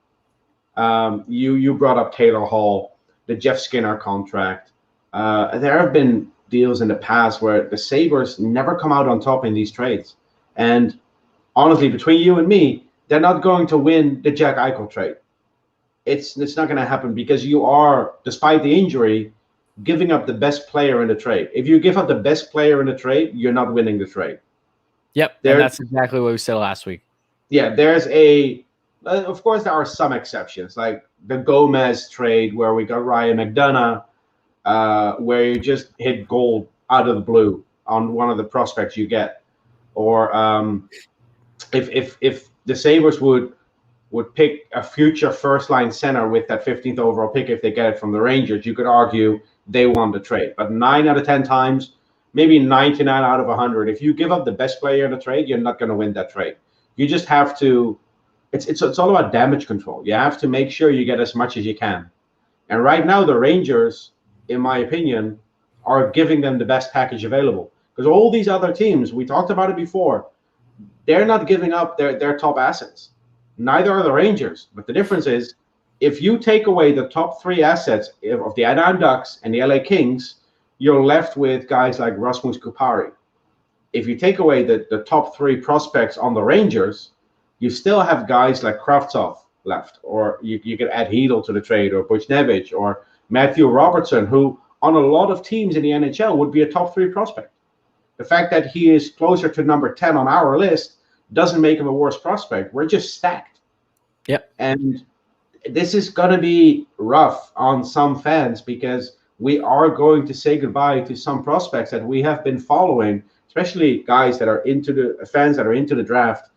You brought up Taylor Hall, the Jeff Skinner contract. There have been deals in the past where the Sabres never come out on top in these trades. And honestly, between you and me, they're not going to win the Jack Eichel trade. It's not going to happen because you are, despite the injury, giving up the best player in the trade. If you give up the best player in the trade, you're not winning the trade. Yep, and that's exactly what we said last week. Yeah, of course, there are some exceptions, like the Gomez trade where we got Ryan McDonough, where you just hit gold out of the blue on one of the prospects you get. Or if the Sabres would pick a future first-line center with that 15th overall pick if they get it from the Rangers, you could argue they won the trade. But 9 out of 10 times, maybe 99 out of 100, if you give up the best player in the trade, you're not going to win that trade. You just have to – it's all about damage control. You have to make sure you get as much as you can. And right now, the Rangers, in my opinion, are giving them the best package available. Because all these other teams, we talked about it before, they're not giving up their top assets. Neither are the Rangers. But the difference is, if you take away the top 3 assets of the Anaheim Ducks and the LA Kings, you're left with guys like Rasmus Kupari. If you take away the top 3 prospects on the Rangers, you still have guys like Kravtsov left, or you could add Hedel to the trade, or Buchnevich, or Matthew Robertson, who on a lot of teams in the NHL would be a top 3 prospect. The fact that he is closer to number 10 on our list doesn't make him a worse prospect. We're just stacked. Yep. And this is going to be rough on some fans because we are going to say goodbye to some prospects that we have been following, especially guys that are fans that are into the draft.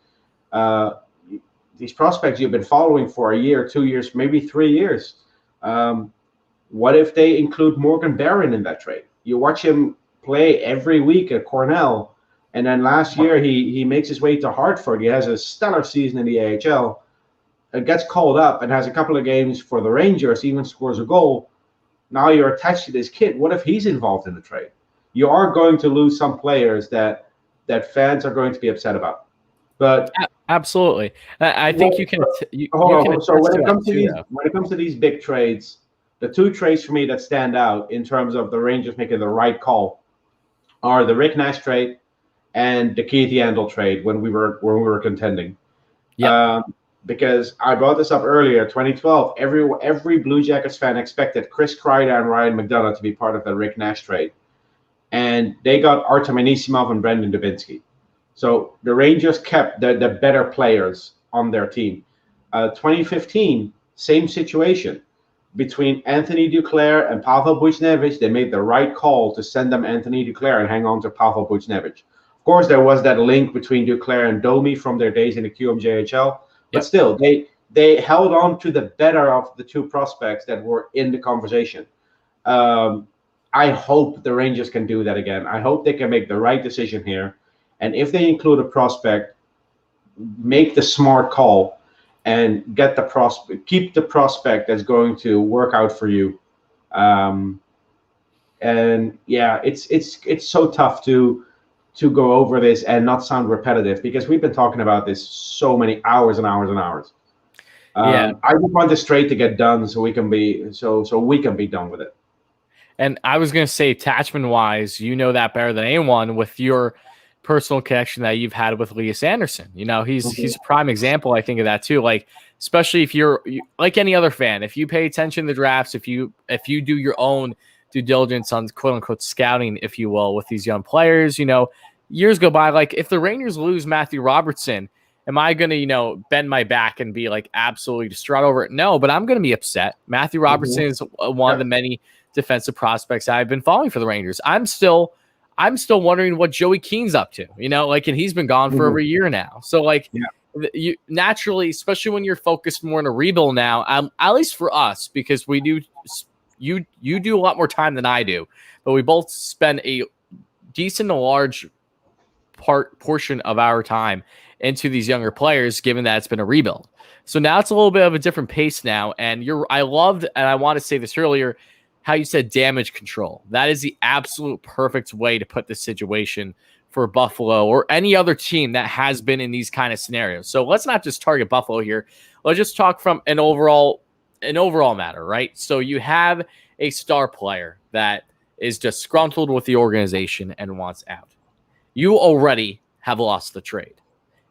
These prospects you've been following for a year, 2 years, maybe 3 years. What if they include Morgan Barron in that trade? You watch him play every week at Cornell, and then last year he makes his way to Hartford. He has a stellar season in the AHL. Gets called up and has a couple of games for the Rangers, even scores a goal. Now you're attached to this kid. What if he's involved in the trade? You are going to lose some players that fans are going to be upset about. But absolutely, I think you can. So when it comes to these big trades, the 2 trades for me that stand out in terms of the Rangers making the right call are the Rick Nash trade and the Keith Yandel trade when we were contending. Yeah. Because I brought this up earlier, 2012, every Blue Jackets fan expected Chris Kreider and Ryan McDonough to be part of the Rick Nash trade. And they got Artem Anisimov and Brendan Dubinsky. So the Rangers kept the better players on their team. 2015, same situation. Between Anthony Duclair and Pavel Buchnevich, they made the right call to send them Anthony Duclair and hang on to Pavel Buchnevich. Of course, there was that link between Duclair and Domi from their days in the QMJHL. But still, they held on to the better of the 2 prospects that were in the conversation. I hope the Rangers can do that again. I hope they can make the right decision here. And if they include a prospect, make the smart call and get the prospect, keep the prospect that's going to work out for you. And yeah, it's so tough to go over this and not sound repetitive because we've been talking about this so many hours and hours and hours. I just want this trade to get done so we can be done with it. And I was going to say, attachment wise, you know that better than anyone with your personal connection that you've had with Elias Anderson. He's a prime example, I think, of that too. Like, especially if you're like any other fan, if you pay attention to the drafts, if you do your own due diligence on quote unquote scouting, if you will, with these young players, years go by. Like if the Rangers lose Matthew Robertson, Am I going to, bend my back and be like absolutely distraught over it? No, but I'm going to be upset. Matthew Robertson is one of the many defensive prospects I've been following for the Rangers. I'm still wondering what Joey Keane's up to, and he's been gone for over a year now. So you naturally, especially when you're focused more on a rebuild now, at least for us, because you do a lot more time than I do, but we both spend a decent and large portion of our time into these younger players, given that it's been a rebuild. So now it's a little bit of a different pace now. And I loved, and I want to say this earlier, how you said damage control. That is the absolute perfect way to put this situation for Buffalo or any other team that has been in these kind of scenarios. So let's not just target Buffalo here. Let's just talk from an overall matter, right? So you have a star player that is disgruntled with the organization and wants out. You already have lost the trade.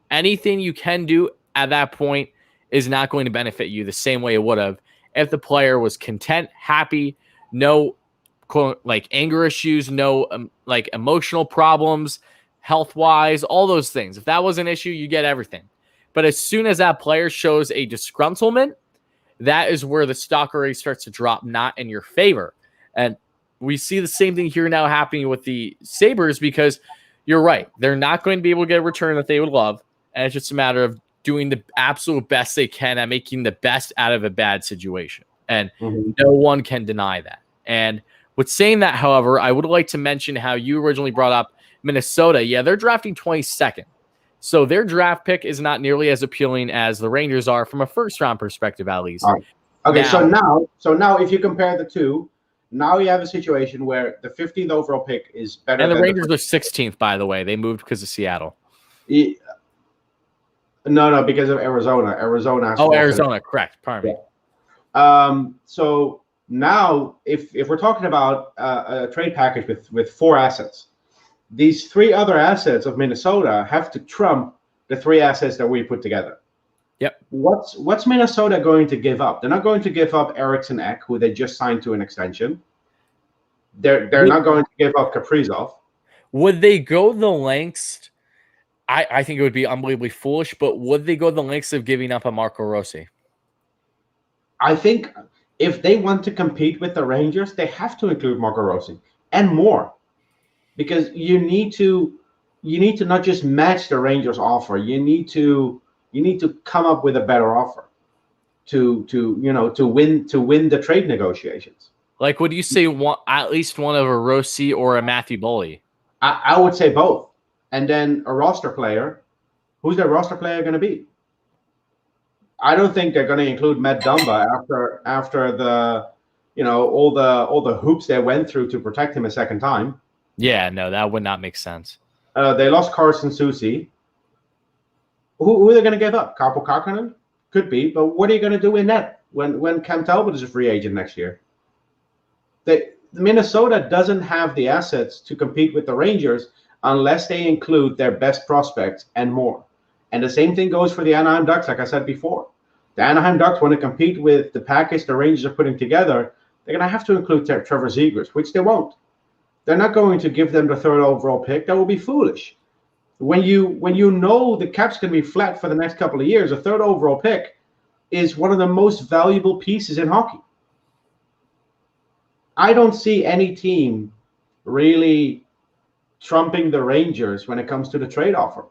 Anything you can do at that point is not going to benefit you the same way it would have if the player was content, happy, no anger issues, no emotional problems, health-wise, all those things. If that was an issue, you get everything. But as soon as that player shows a disgruntlement, that is where the stock already starts to drop, not in your favor. And we see the same thing here now happening with the Sabres, because you're right. They're not going to be able to get a return that they would love. And it's just a matter of doing the absolute best they can at making the best out of a bad situation. And no one can deny that. And with saying that, however, I would like to mention how you originally brought up Minnesota. Yeah, they're drafting 22nd. So their draft pick is not nearly as appealing as the Rangers are from a first-round perspective, at least. Right. Okay, so now if you compare the two, now you have a situation where the 15th overall pick is better. And the Rangers are 16th, by the way. They moved because of Seattle. No, because of Arizona. Arizona. Arizona, correct. Pardon me. So now, if we're talking about a trade package with 4 assets, these 3 other assets of Minnesota have to trump the 3 assets that we put together. Yep. What's Minnesota going to give up? They're not going to give up Eriksson Ek, who they just signed to an extension. They're not going to give up Kaprizov. Would they go the lengths? I think it would be unbelievably foolish, but would they go the lengths of giving up a Marco Rossi? I think if they want to compete with the Rangers, they have to include Marco Rossi and more, because you need to not just match the Rangers' offer. You need to come up with a better offer to win the trade negotiations. Like, would you say at least one of a Rossi or a Matthew Boley? I would say both. And then a roster player. Who's their roster player going to be? I don't think they're going to include Matt Dumba after the all the hoops they went through to protect him a second time. Yeah, no, that would not make sense. They lost Carson Soucy. Who are they going to give up? Kaapo Kähkönen? Could be, but what are you going to do in net when Cam Talbot is a free agent next year? Minnesota doesn't have the assets to compete with the Rangers unless they include their best prospects and more. And the same thing goes for the Anaheim Ducks, like I said before. The Anaheim Ducks want to compete with the package the Rangers are putting together. They're going to have to include Trevor Zegras, which they won't. They're not going to give them the 3rd overall pick. That would be foolish. When you know the cap's going to be flat for the next couple of years, a 3rd overall pick is one of the most valuable pieces in hockey. I don't see any team really trumping the Rangers when it comes to the trade offer,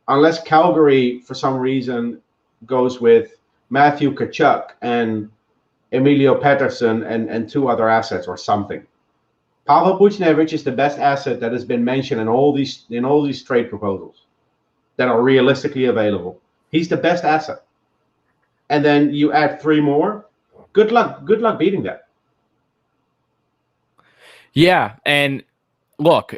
unless Calgary, for some reason, goes with Matthew Tkachuk and Emilio Pettersson and 2 other assets or something. Pavel Buchnevich is the best asset that has been mentioned in all these trade proposals that are realistically available. He's the best asset. And then you add 3 more. Good luck beating that. Yeah, and look,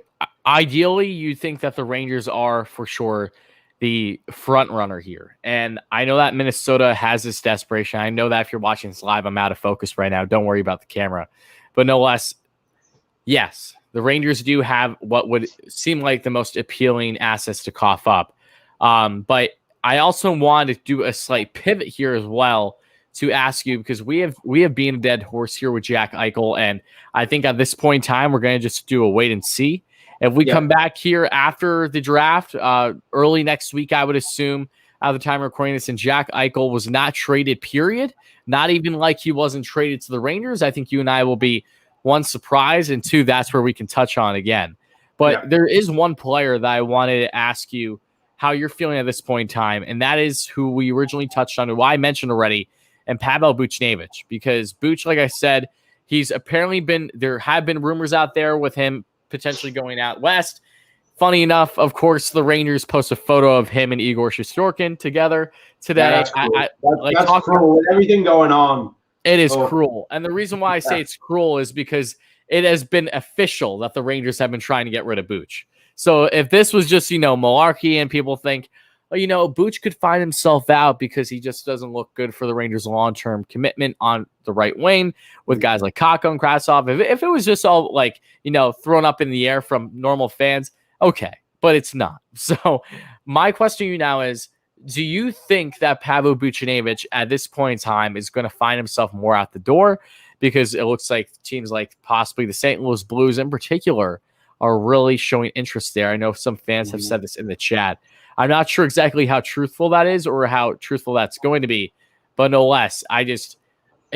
ideally, you think that the Rangers are for sure the front runner here. And I know that Minnesota has this desperation. I know that if you're watching this live, I'm out of focus right now. Don't worry about the camera. But no less, yes, the Rangers do have what would seem like the most appealing assets to cough up. But I also wanted to do a slight pivot here as well to ask you, because we have been a dead horse here with Jack Eichel. And I think at this point in time, we're going to just do a wait and see. If we come back here after the draft, early next week, I would assume at the time of recording this, and Jack Eichel was not traded, period. Not even like he wasn't traded to the Rangers. I think you and I will be, one, surprised, and two, that's where we can touch on again. But there is one player that I wanted to ask you how you're feeling at this point in time, and that is who we originally touched on, who I mentioned already, and Pavel Buchnevich. Because Buch, like I said, he's apparently there have been rumors out there with him potentially going out west. Funny enough, of course, the Rangers post a photo of him and Igor Shesterkin together today. Yeah, that's cool. That's cruel. With everything going on. It is cruel. And the reason why I say it's cruel is because it has been official that the Rangers have been trying to get rid of Buch. So if this was just, malarkey and people think, Buch could find himself out because he just doesn't look good for the Rangers' long-term commitment on the right wing with guys like Kakko and Krasov. If it was just all thrown up in the air from normal fans, okay, but it's not. So my question to you now is, do you think that Pavel Buchnevich at this point in time is going to find himself more out the door? Because it looks like teams like possibly the St. Louis Blues in particular are really showing interest there. I know some fans have said this in the chat. I'm not sure exactly how truthful that is or how truthful that's going to be, but no less, if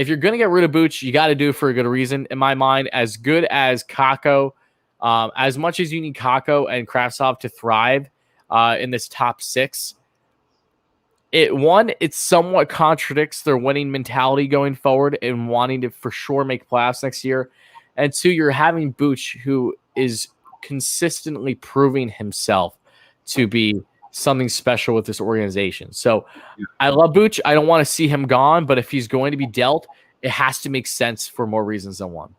you're going to get rid of Buch, you got to do it for a good reason. In my mind, as good as Kakko, as much as you need Kakko and Krasov to thrive in this top six, it somewhat contradicts their winning mentality going forward and wanting to for sure make playoffs next year. And two, you're having Buch, who is consistently proving himself to be something special with this organization. So I love Buch. I don't want to see him gone, but if he's going to be dealt, it has to make sense for more reasons than one.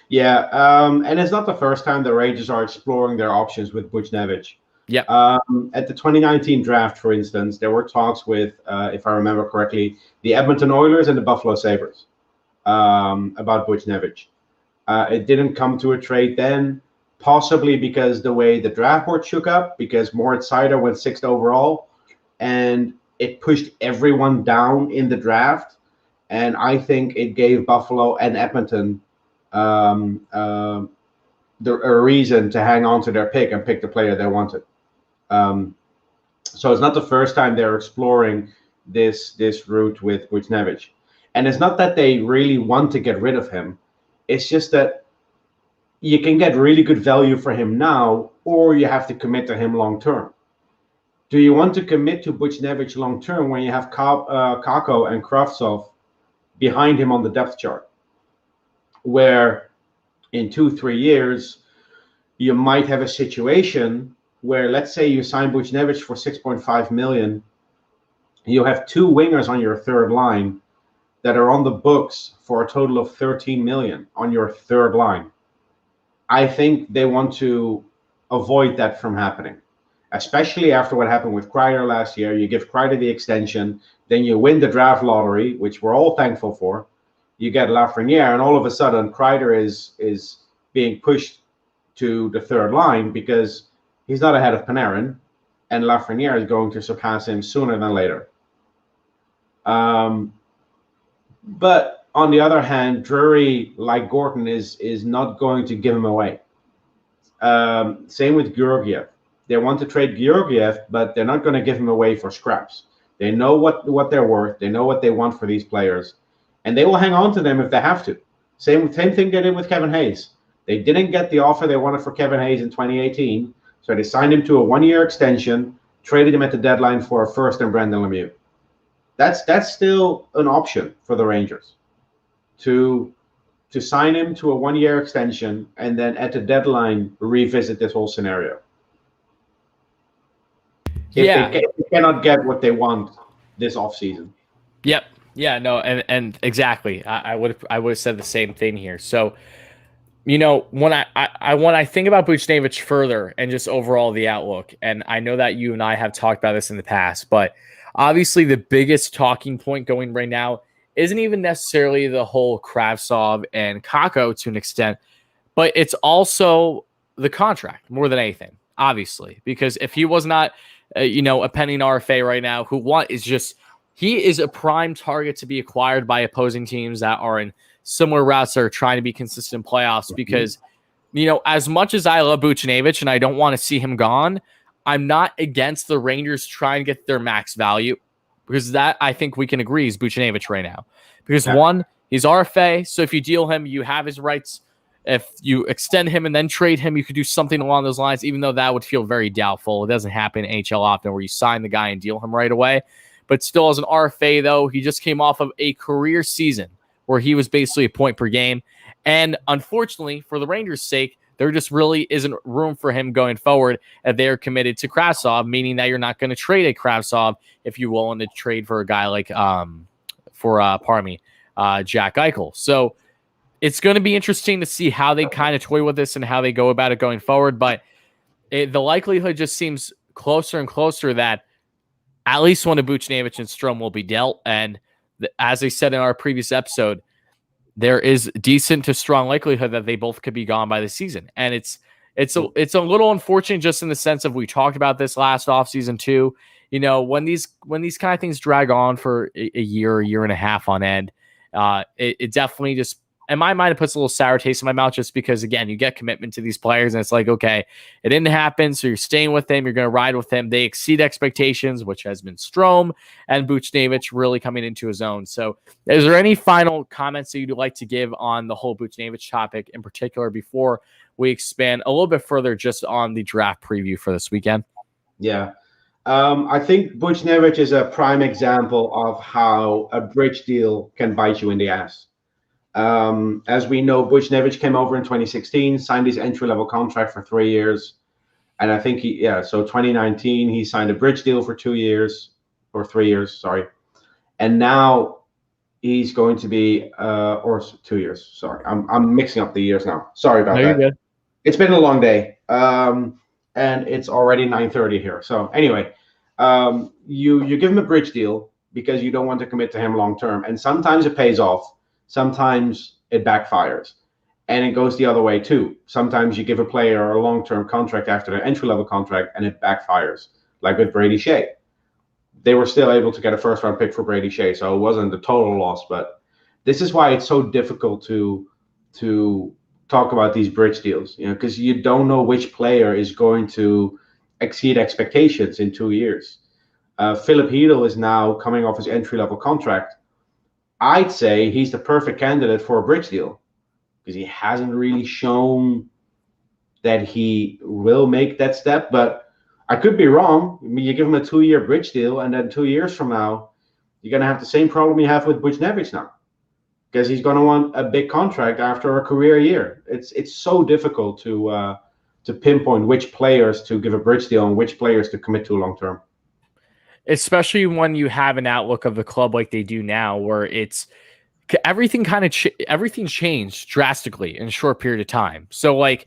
Yeah, and it's not the first time the Rangers are exploring their options with Buchnevich. Yeah. At the 2019 draft, for instance, there were talks with, if I remember correctly, the Edmonton Oilers and the Buffalo Sabres about Buchnevich. It didn't come to a trade then, possibly because the way the draft board shook up, because Moritz Seider went 6th overall, and it pushed everyone down in the draft. And I think it gave Buffalo and Edmonton a reason to hang on to their pick and pick the player they wanted. So it's not the first time they're exploring this route with Buchnevich. And it's not that they really want to get rid of him. It's just that you can get really good value for him now, or you have to commit to him long term. Do you want to commit to Buchnevich long term when you have Kakko and Kravtsov behind him on the depth chart, where in 2-3 years you might have a situation where, let's say you sign Buchnevich for $6.5 million, you have two wingers on your third line that are on the books for a total of $13 million on your third line. I think they want to avoid that from happening, especially after what happened with Kreider last year. You give Kreider the extension, then you win the draft lottery, which we're all thankful for. You get Lafreniere, and all of a sudden Kreider is being pushed to the third line because he's not ahead of Panarin, and Lafreniere is going to surpass him sooner than later. But on the other hand, Drury, like Gorton, is not going to give him away. Same with Georgiev. They want to trade Georgiev, but they're not going to give him away for scraps. They know what they're worth. They know what they want for these players, and they will hang on to them if they have to. Same thing they did with Kevin Hayes. They didn't get the offer they wanted for Kevin Hayes in 2018, so they signed him to a 1-year extension, traded him at the deadline for a first and Brendan Lemieux. That's still an option for the Rangers, to sign him to a 1-year extension and then at the deadline revisit this whole scenario. If they cannot get what they want this offseason. Yep. Yeah, no, and exactly. I would have said the same thing here. So, when I think about Buchnevich further and just overall the outlook, and I know that you and I have talked about this in the past, but obviously the biggest talking point going right now isn't even necessarily the whole Kravtsov and Kakko to an extent, but it's also the contract more than anything, obviously, because if he was not, a pending RFA right now, he is a prime target to be acquired by opposing teams that are in similar routes that are trying to be consistent in playoffs. Because, as much as I love Buchnevich and I don't want to see him gone, I'm not against the Rangers trying to get their max value, because that, I think we can agree, is Buchnevich right now. Because one, he's RFA, so if you deal him, you have his rights. If you extend him and then trade him, you could do something along those lines, even though that would feel very doubtful. It doesn't happen in NHL often where you sign the guy and deal him right away. But still, as an RFA, though, he just came off of a career season where he was basically a point per game. And unfortunately, for the Rangers' sake, there just really isn't room for him going forward if they're committed to Kravtsov, meaning that you're not going to trade a Kravtsov if you're willing to trade for a guy like Jack Eichel. So it's going to be interesting to see how they kind of toy with this and how they go about it going forward. But the likelihood just seems closer and closer that at least one of Buchnevich and Strome will be dealt. And as I said in our previous episode, there is decent to strong likelihood that they both could be gone by the season. And it's a little unfortunate just in the sense of, we talked about this last offseason too. You know, when these kind of things drag on for a year and a half on end, it definitely just, in my mind, it puts a little sour taste in my mouth, just because, again, you get commitment to these players and it's like, okay, it didn't happen, so you're staying with them, you're going to ride with them. They exceed expectations, which has been Strome and Buchnevich really coming into his own. So is there any final comments that you'd like to give on the whole Buchnevich topic in particular before we expand a little bit further just on the draft preview for this weekend? Yeah. I think Buchnevich is a prime example of how a bridge deal can bite you in the ass. As we know, Buchnevich came over in 2016, signed his entry-level contract for 3 years. And I think so 2019, he signed a bridge deal for 2 years, or 3 years, sorry. And now he's going to be, or 2 years, sorry. I'm mixing up the years now. Sorry about that. You're good. It's been a long day. And it's already 9:30 here. So anyway, you give him a bridge deal because you don't want to commit to him long-term. And sometimes it pays off. Sometimes it backfires, and it goes the other way too. Sometimes you give a player a long-term contract after their entry-level contract, and it backfires, like with Brady Shea. They were still able to get a first-round pick for Brady Shea, so it wasn't a total loss. But this is why it's so difficult to talk about these bridge deals, because you don't know which player is going to exceed expectations in 2 years. Philip Hedl is now coming off his entry-level contract. I'd say he's the perfect candidate for a bridge deal because he hasn't really shown that he will make that step. But I could be wrong. I mean, you give him a 2-year bridge deal, and then 2 years from now, you're going to have the same problem you have with Buchnevich now, because he's going to want a big contract after a career year. It's so difficult to pinpoint which players to give a bridge deal and which players to commit to long term. Especially when you have an outlook of the club like they do now, where it's everything everything changed drastically in a short period of time. So like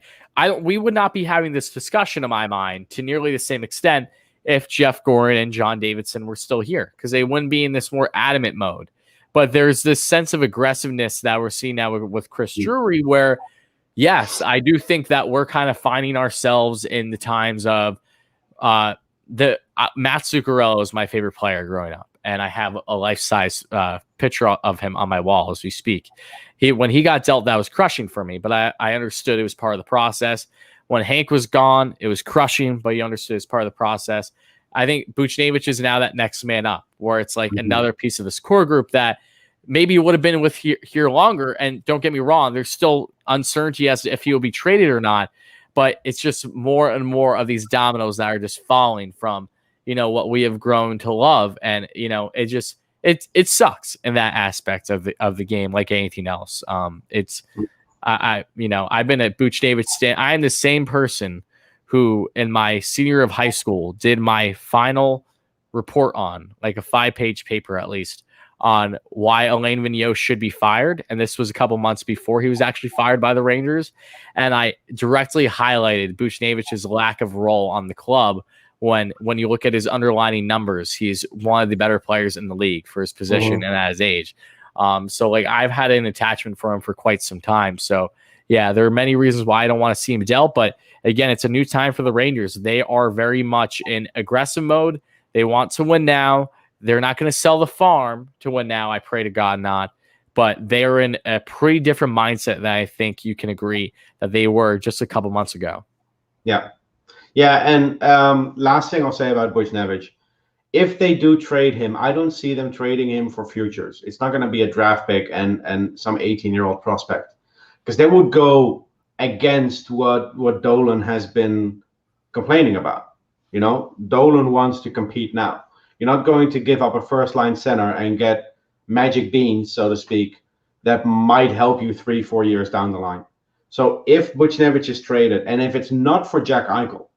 we would not be having this discussion in my mind to nearly the same extent if Jeff Gorton and John Davidson were still here, because they wouldn't be in this more adamant mode. But there's this sense of aggressiveness that we're seeing now with Chris Drury, where yes, I do think that we're kind of finding ourselves in the times of Matt Zuccarello is my favorite player growing up, and I have a life-size picture of him on my wall as we speak. When he got dealt, that was crushing for me, but I understood it was part of the process. When Hank was gone, it was crushing, but you understood it's part of the process. I think Buchnevich is now that next man up, where it's like another piece of this core group that maybe would have been with here longer. And don't get me wrong, there's still uncertainty as to if he will be traded or not. But it's just more and more of these dominoes that are just falling from, what we have grown to love. And, it sucks in that aspect of the game, like anything else. I've been at Buchnevich stand. I am the same person who in my senior year of high school did my final report on, like a 5-page paper at least, on why Alain Vigneault should be fired. And this was a couple months before he was actually fired by the Rangers. And I directly highlighted Buchnevich's lack of role on the club. When you look at his underlining numbers, he's one of the better players in the league for his position and at his age. So like I've had an attachment for him for quite some time. So yeah, there are many reasons why I don't want to see him dealt. But again, it's a new time for the Rangers. They are very much in aggressive mode. They want to win now. They're not going to sell the farm to win now. I pray to God not. But they are in a pretty different mindset that I think you can agree that they were just a couple months ago. Yeah. Yeah, and last thing I'll say about Buchnevich, if they do trade him, I don't see them trading him for futures. It's not going to be a draft pick and some 18-year-old prospect, because they would go against what Dolan has been complaining about. Dolan wants to compete now. You're not going to give up a first-line center and get magic beans, so to speak, that might help you 3-4 years down the line. So if Buchnevich is traded, and if it's not for Jack Eichel,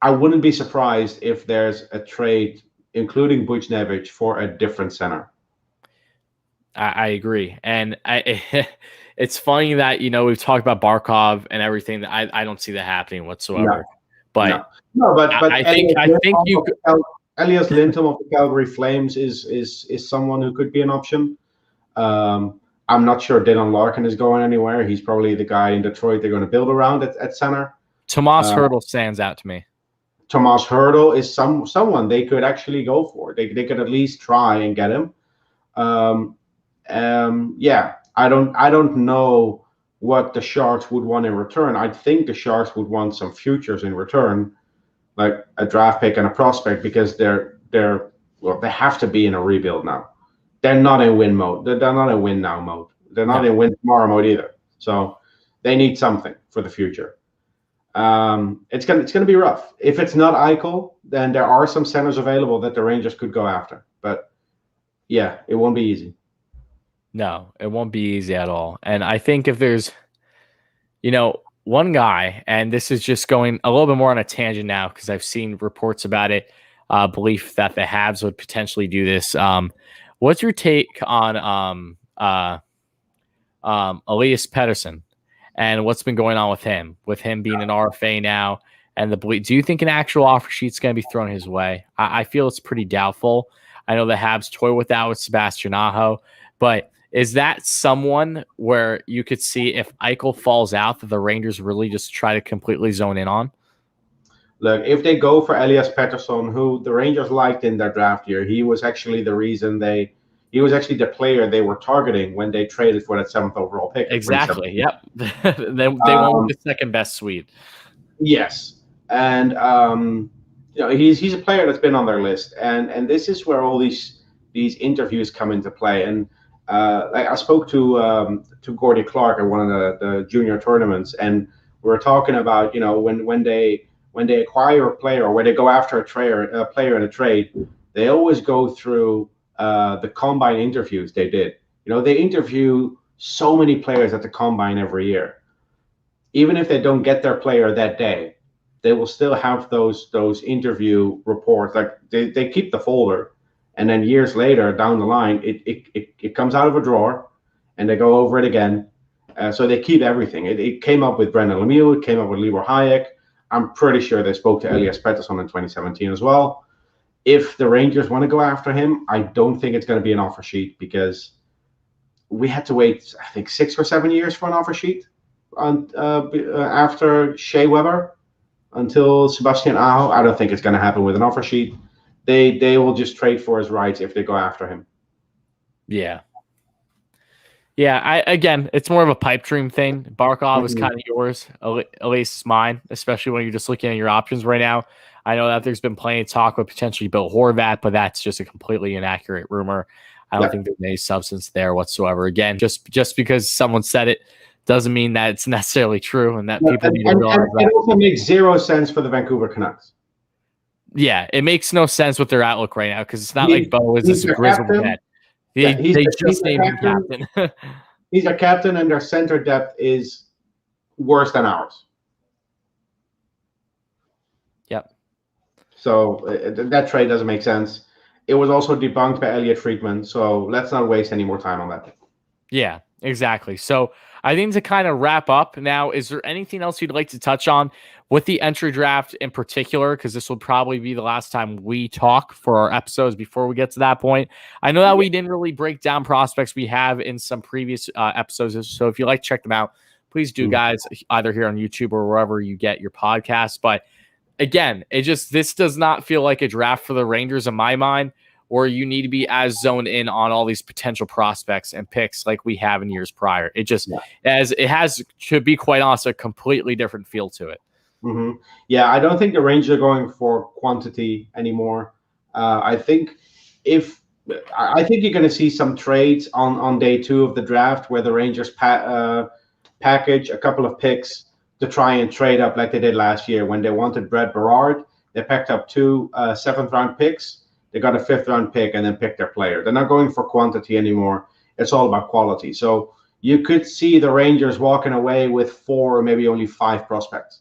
I wouldn't be surprised if there's a trade, including Buchnevich, for a different center. I agree. And it's funny that, we've talked about Barkov and everything. I don't see that happening whatsoever. But I think you could. Elias Lindholm of the Calgary Flames is someone who could be an option. I'm not sure Dylan Larkin is going anywhere. He's probably the guy in Detroit they're going to build around at center. Tomas Hertl stands out to me. Tomas Hertl is someone they could actually go for. They could at least try and get him. Yeah, I don't know what the Sharks would want in return. I think the Sharks would want some futures in return, like a draft pick and a prospect, because they have to be in a rebuild now. They're not in win mode. They're not in win now mode. They're not in win tomorrow mode either. So they need something for the future. It's gonna be rough. If it's not Eichel, then there are some centers available that the Rangers could go after. But yeah, it won't be easy. No, it won't be easy at all. And I think if there's, one guy, and this is just going a little bit more on a tangent now because I've seen reports about it, belief that the Habs would potentially do this. What's your take on Elias Pettersson and what's been going on with him being an RFA now? And do you think an actual offer sheet's going to be thrown his way? I feel it's pretty doubtful. I know the Habs toy with that with Sebastian Aho, but is that someone where you could see if Eichel falls out that the Rangers really just try to completely zone in on? Look, if they go for Elias Pettersson, who the Rangers liked in their draft year, he was actually the reason he was actually the player they were targeting when they traded for that 7th overall pick. Exactly. Yep. they went with the second best suite. Yes. And he's a player that's been on their list. And this is where all these interviews come into play. And I spoke to Gordie Clark at one of the junior tournaments, and we were talking about when they acquire a player or when they go after a player in a trade, they always go through the combine interviews they did. They interview so many players at the combine every year. Even if they don't get their player that day, they will still have those interview reports. Like they keep the folder. And then years later, down the line, it comes out of a drawer, and they go over it again. So they keep everything. It came up with Brendan Lemieux. It came up with Libor Hayek. I'm pretty sure they spoke to Elias Pettersson in 2017 as well. If the Rangers want to go after him, I don't think it's going to be an offer sheet, because we had to wait, I think, 6 or 7 years for an offer sheet after Shea Weber until Sebastian Aho. I don't think it's going to happen with an offer sheet. They will just trade for his rights if they go after him. Yeah. Yeah, again, it's more of a pipe dream thing. Barkov is kind of yours, at least mine, especially when you're just looking at your options right now. I know that there's been plenty of talk with potentially Bill Horvat, but that's just a completely inaccurate rumor. I don't think there's any substance there whatsoever. Again, just because someone said it doesn't mean that it's necessarily true, and that people need to realize that. It also makes zero sense for the Vancouver Canucks. Yeah, it makes no sense with their outlook right now, because it's not like Bo is this grizzled vet. They just named him captain. He's a captain, and their center depth is worse than ours. Yep. So that trade doesn't make sense. It was also debunked by Elliot Friedman, so let's not waste any more time on that. Yeah, exactly. So I think to kind of wrap up now, is there anything else you'd like to touch on with the entry draft in particular? Because this will probably be the last time we talk for our episodes before we get to that point. I know that we didn't really break down prospects we have in some previous episodes. So if you like, check them out. Please do, guys, either here on YouTube or wherever you get your podcasts. But again, this does not feel like a draft for the Rangers in my mind, or you need to be as zoned in on all these potential prospects and picks like we have in years prior. It has, to be quite honest, a completely different feel to it. Hmm. Yeah, I don't think the Rangers are going for quantity anymore. I think if I think you're going to see some trades on day two of the draft where the Rangers package a couple of picks to try and trade up like they did last year when they wanted Brett Berard. They picked up two seventh round picks. They got a fifth round pick and then picked their player. They're not going for quantity anymore. It's all about quality. So you could see the Rangers walking away with four or maybe only five prospects.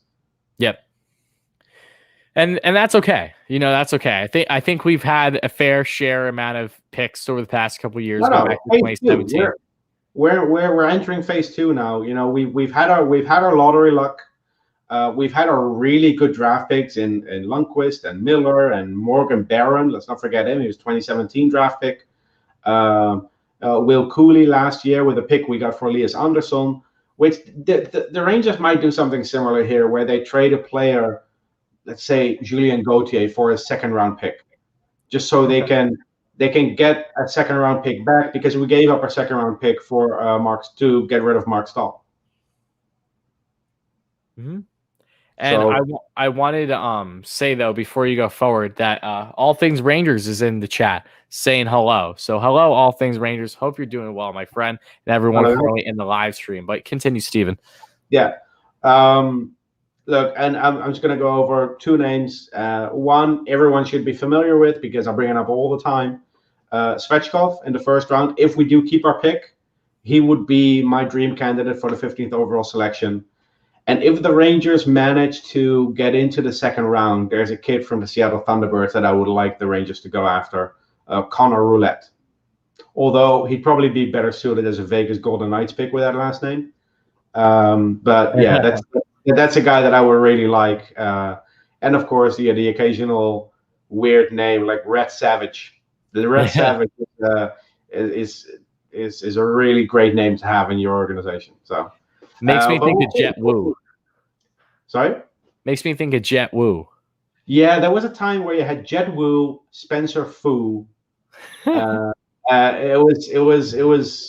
Yep. And that's okay. That's okay. I think we've had a fair share amount of picks over the past couple of years, No, going back to 2017. We're entering phase two now. We've had our lottery luck. We've had our really good draft picks in Lundqvist and Miller and Morgan Barron. Let's not forget him. He was 2017 draft pick. Will Cooley last year with a pick we got for Elias Anderson. Which the Rangers might do something similar here, where they trade a player, let's say Julien Gauthier, for a second round pick, just so they can get a second round pick back, because we gave up our second round pick for to get rid of Mark Stahl. Mm-hmm. And so, I wanted to say, though, before you go forward, that All Things Rangers is in the chat saying hello. So hello, All Things Rangers. Hope you're doing well, my friend, and everyone currently in the live stream. But continue, Steven. Yeah. Look, and I'm just going to go over two names. One, everyone should be familiar with because I bring it up all the time. Svechkov in the first round. If we do keep our pick, he would be my dream candidate for the 15th overall selection. And if the Rangers manage to get into the second round, there's a kid from the Seattle Thunderbirds that I would like the Rangers to go after, Connor Roulette. Although he'd probably be better suited as a Vegas Golden Knights pick with that last name. But yeah, that's a guy that I would really like. And of course, the occasional weird name like Red Savage. The Red Savage is a really great name to have in your organization. So. Makes me think of Jet Wu. Sorry? Makes me think of Jet Wu. Yeah, there was a time where you had Jet Wu, Spencer Fu. It was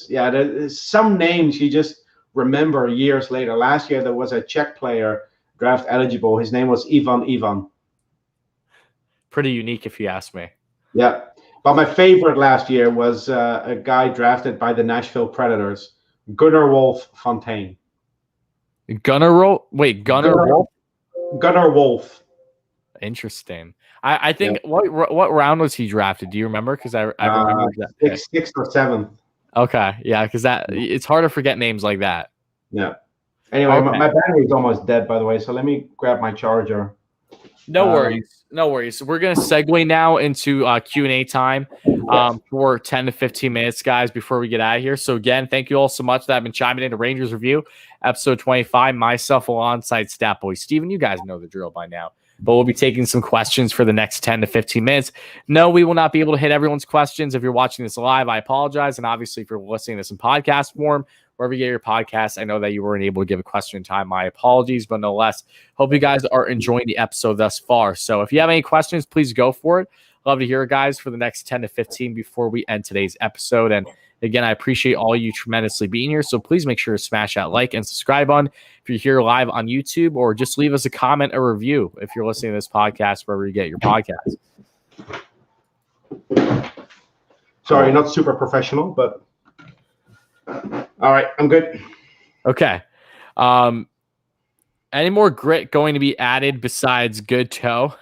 there's some names you just remember years later. Last year there was a Czech player draft eligible. His name was Ivan. Pretty unique, if you ask me. Yeah, but my favorite last year was a guy drafted by the Nashville Predators, Gunnar Wolf Fontaine. Gunnar Wolf. Interesting. I think what round was he drafted? Do you remember? Because I remember that sixth or seventh. Okay, yeah, because it's hard to forget names like that. Yeah. Anyway, okay. my battery is almost dead, by the way. So let me grab my charger. No worries. We're gonna segue now into Q&A time for 10 to 15 minutes, guys, before we get out of here. So again, thank you all so much that have been chiming into Rangers Review, episode 25. Myself alongside Statboy Steven. You guys know the drill by now. But we'll be taking some questions for the next 10 to 15 minutes. No, we will not be able to hit everyone's questions. If you're watching this live, I apologize. And obviously, if you're listening to this in podcast form, wherever you get your podcast, I know that you weren't able to give a question in time. My apologies, but no less. Hope you guys are enjoying the episode thus far. So if you have any questions, please go for it. Love to hear it, guys, for the next 10 to 15 before we end today's episode. And again, I appreciate all you tremendously being here. So please make sure to smash that like and subscribe button if you're here live on YouTube, or just leave us a comment or review if you're listening to this podcast wherever you get your podcast. Sorry, not super professional, but all right, I'm good. Okay. Any more grit going to be added besides good toe?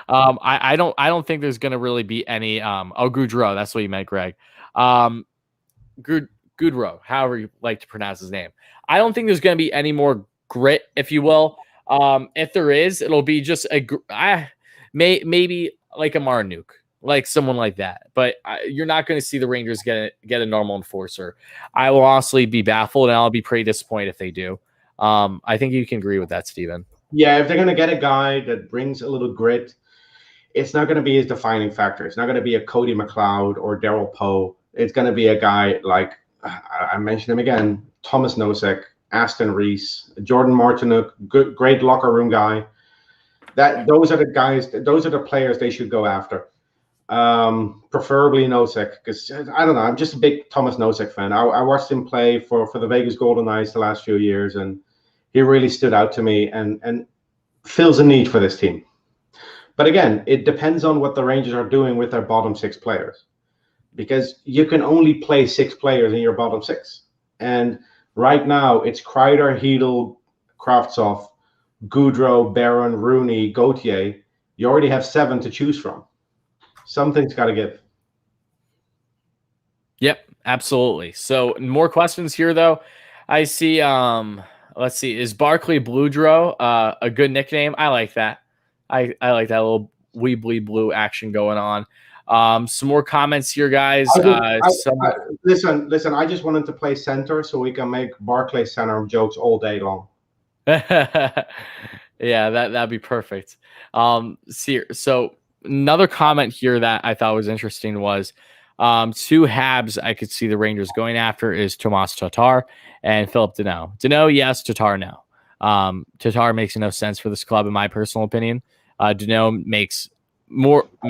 I don't think there's going to really be any. Goodrow, that's what you meant, Greg. Goodrow, however you like to pronounce his name. I don't think there's going to be any more grit, if you will. If there is, it'll be just maybe like a Marnuk, like someone like that. But you're not going to see the Rangers get a normal enforcer. I will honestly be baffled, and I'll be pretty disappointed if they do. I think you can agree with that, Steven. Yeah, if they're going to get a guy that brings a little grit, it's not going to be his defining factor. It's not going to be a Cody McLeod or Daryl Poe. It's going to be a guy like, I mentioned him again, Thomas Nosek, Aston Reese, Jordan Martinook, great locker room guy. Those are the guys, those are the players they should go after. Preferably Nosek, because I don't know, I'm just a big Thomas Nosek fan. I watched him play for the Vegas Golden Knights the last few years, and he really stood out to me. And fills a need for this team. But again, it depends on what the Rangers are doing with their bottom 6 players, because you can only play 6 players in your bottom 6. And right now, it's Kreider, Hedel, Kravtsov, Goodrow, Barron, Rooney, Gauthier. You already have 7 to choose from. Something's got to give. Yep, absolutely. So more questions here, though. I see. Let's see. Is Barkley Boudreaux a good nickname? I like that. I like that little Weebly Blue action going on. Some more comments here, guys. Listen. I just wanted to play center so we can make Barkley center jokes all day long. Yeah, that'd be perfect. So another comment here that I thought was interesting was 2 Habs I could see the Rangers going after is Tomas Tatar and Philip Deneau. Deneau, yes. Tatar, no. Tatar makes no sense for this club, in my personal opinion. Deneau makes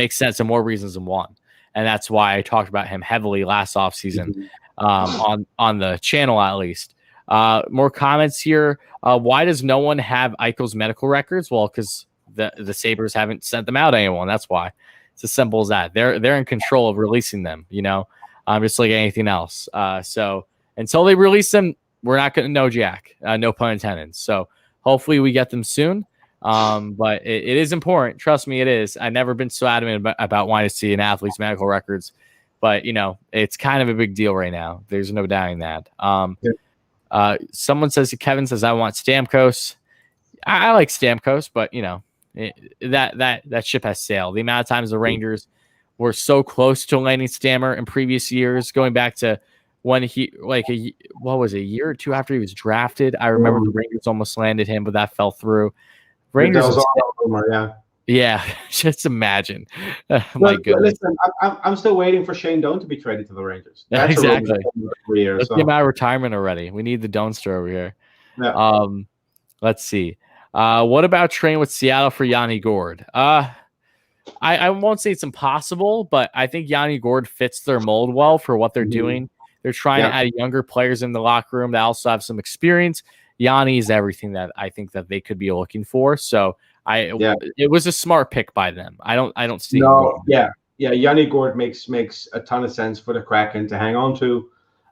sense in more reasons than one, and that's why I talked about him heavily last offseason on the channel, at least. More comments here. Why does no one have Eichel's medical records? Well, because the Sabres haven't sent them out to anyone. That's why. It's as simple as that. They're in control of releasing them, just like anything else. So until they release them, we're not going to know jack. No pun intended. So hopefully we get them soon. But it is important. Trust me, it is. I've never been so adamant about wanting to see an athlete's medical records, but it's kind of a big deal right now. There's no doubting that. Kevin says, I want Stamkos. I like Stamkos, but that ship has sailed. The amount of times the Rangers were so close to landing Stammer in previous years, going back to when a year or 2 after he was drafted. I remember the Rangers almost landed him, but that fell through. Rangers, yeah, just imagine. My goodness. Listen, I'm still waiting for Shane Doan to be traded to the Rangers. That's exactly. Let's get him out of retirement already. We need the Doanster over here. Yeah. Let's see. What about trading with Seattle for Yanni Gourde? I won't say it's impossible, but I think Yanni Gourde fits their mold well for what they're doing. They're trying to add younger players in the locker room that also have some experience. Yanni is everything that I think that they could be looking for. So it was a smart pick by them. I don't see. Yanni Gourde makes a ton of sense for the Kraken to hang on to.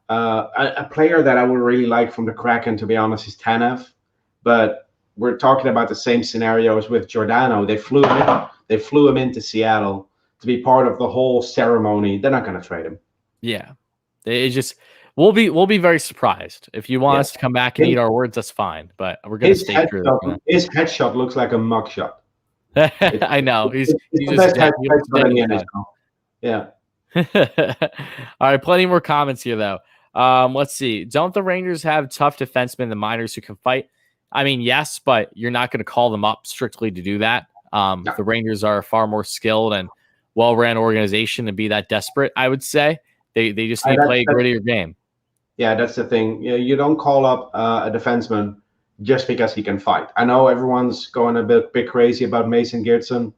A player that I would really like from the Kraken, to be honest, is Tanev, but we're talking about the same scenarios with Giordano. They flew him into Seattle to be part of the whole ceremony. They're not going to trade him. Yeah, it just we'll be very surprised. If you want us to come back and eat our words, that's fine. But we're going to stay true. His headshot looks like a mugshot. I know he's the best headshot in the NHL. Yeah. All right, plenty more comments here though. Let's see. Don't the Rangers have tough defensemen in the minors who can fight? I mean, yes, but you're not going to call them up strictly to do that. The Rangers are a far more skilled and well-ran organization to be that desperate, I would say. They just need to play a grittier game. Yeah, that's the thing. You don't call up a defenseman just because he can fight. I know everyone's going a bit crazy about Mason Geertsen.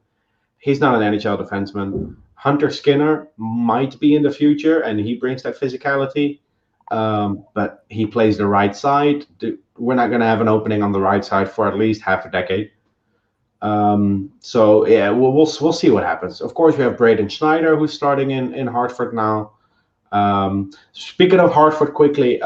He's not an NHL defenseman. Hunter Skinner might be in the future, and he brings that physicality. But he plays the right side. We're not going to have an opening on the right side for at least half a decade. So yeah, we'll see what happens. Of course, we have Braden Schneider, who's starting in Hartford now. Speaking of Hartford, quickly,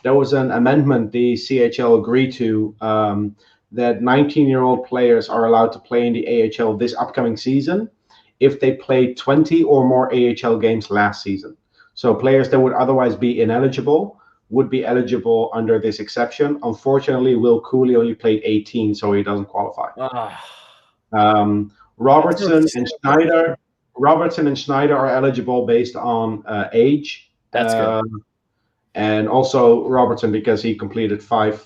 there was an amendment the CHL agreed to that 19-year-old players are allowed to play in the AHL this upcoming season if they played 20 or more AHL games last season. So players that would otherwise be ineligible would be eligible under this exception. Unfortunately, Will Cooley only played 18, so he doesn't qualify. Robertson and Schneider are eligible based on age. That's good. And also Robertson because he completed 4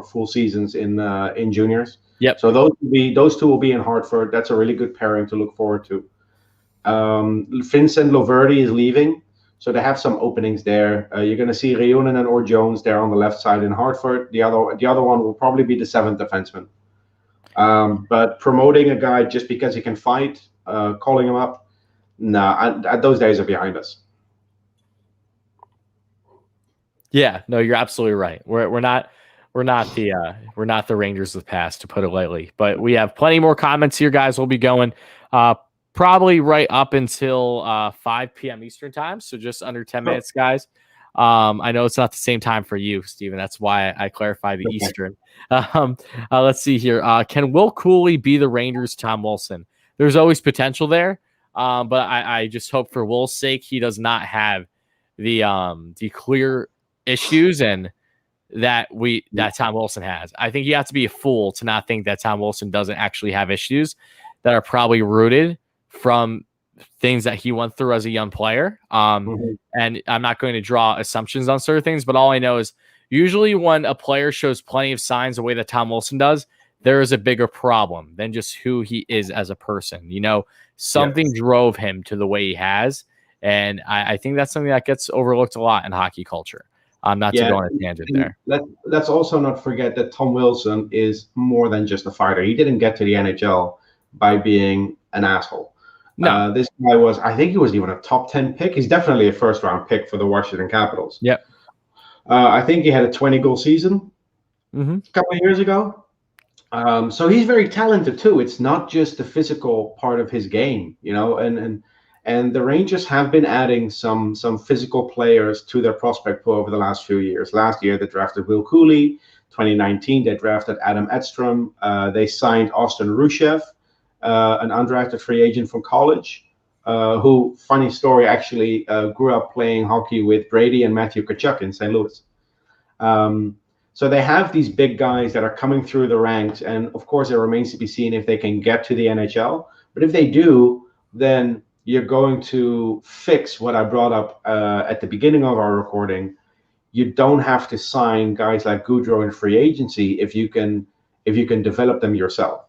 full seasons in juniors. Yep. So those two will be in Hartford. That's a really good pairing to look forward to. Vincent Loverty is leaving, so they have some openings there. You're going to see Reunanen or Jones there on the left side in Hartford. The other one will probably be the 7th defenseman. But promoting a guy just because he can fight, calling him up, those days are behind us. Yeah, no, you're absolutely right. We're not we're not the Rangers of the past, to put it lightly. But we have plenty more comments here, guys. We'll be going probably right up until 5 p.m. Eastern time, so just under 10 minutes, guys. I know it's not the same time for you, Steven. That's why I clarified the Eastern. Let's see here. Can Will Cooley be the Rangers' Tom Wilson? There's always potential there, but I just hope for Will's sake he does not have the clear issues and that Tom Wilson has. I think you have to be a fool to not think that Tom Wilson doesn't actually have issues that are probably rooted from things that he went through as a young player. And I'm not going to draw assumptions on certain things, but all I know is usually when a player shows plenty of signs the way that Tom Wilson does, there is a bigger problem than just who he is as a person. Something drove him to the way he has. And I think that's something that gets overlooked a lot in hockey culture. Not to go on a tangent there. Let's also not forget that Tom Wilson is more than just a fighter. He didn't get to the NHL by being an asshole. No. This guy I think he was even a top 10 pick. He's definitely a first-round pick for the Washington Capitals. Yep. I think he had a 20-goal season a couple of years ago. So he's very talented too. It's not just the physical part of his game, and the Rangers have been adding some physical players to their prospect pool over the last few years. Last year, they drafted Will Cooley. 2019, they drafted Adam Edstrom. They signed Austin Rushev, an undrafted free agent from college, who, funny story, actually grew up playing hockey with Brady and Matthew Tkachuk in St. Louis. So they have these big guys that are coming through the ranks, and of course, it remains to be seen if they can get to the NHL. But if they do, then you're going to fix what I brought up at the beginning of our recording. You don't have to sign guys like Goodrow in free agency if you can develop them yourself.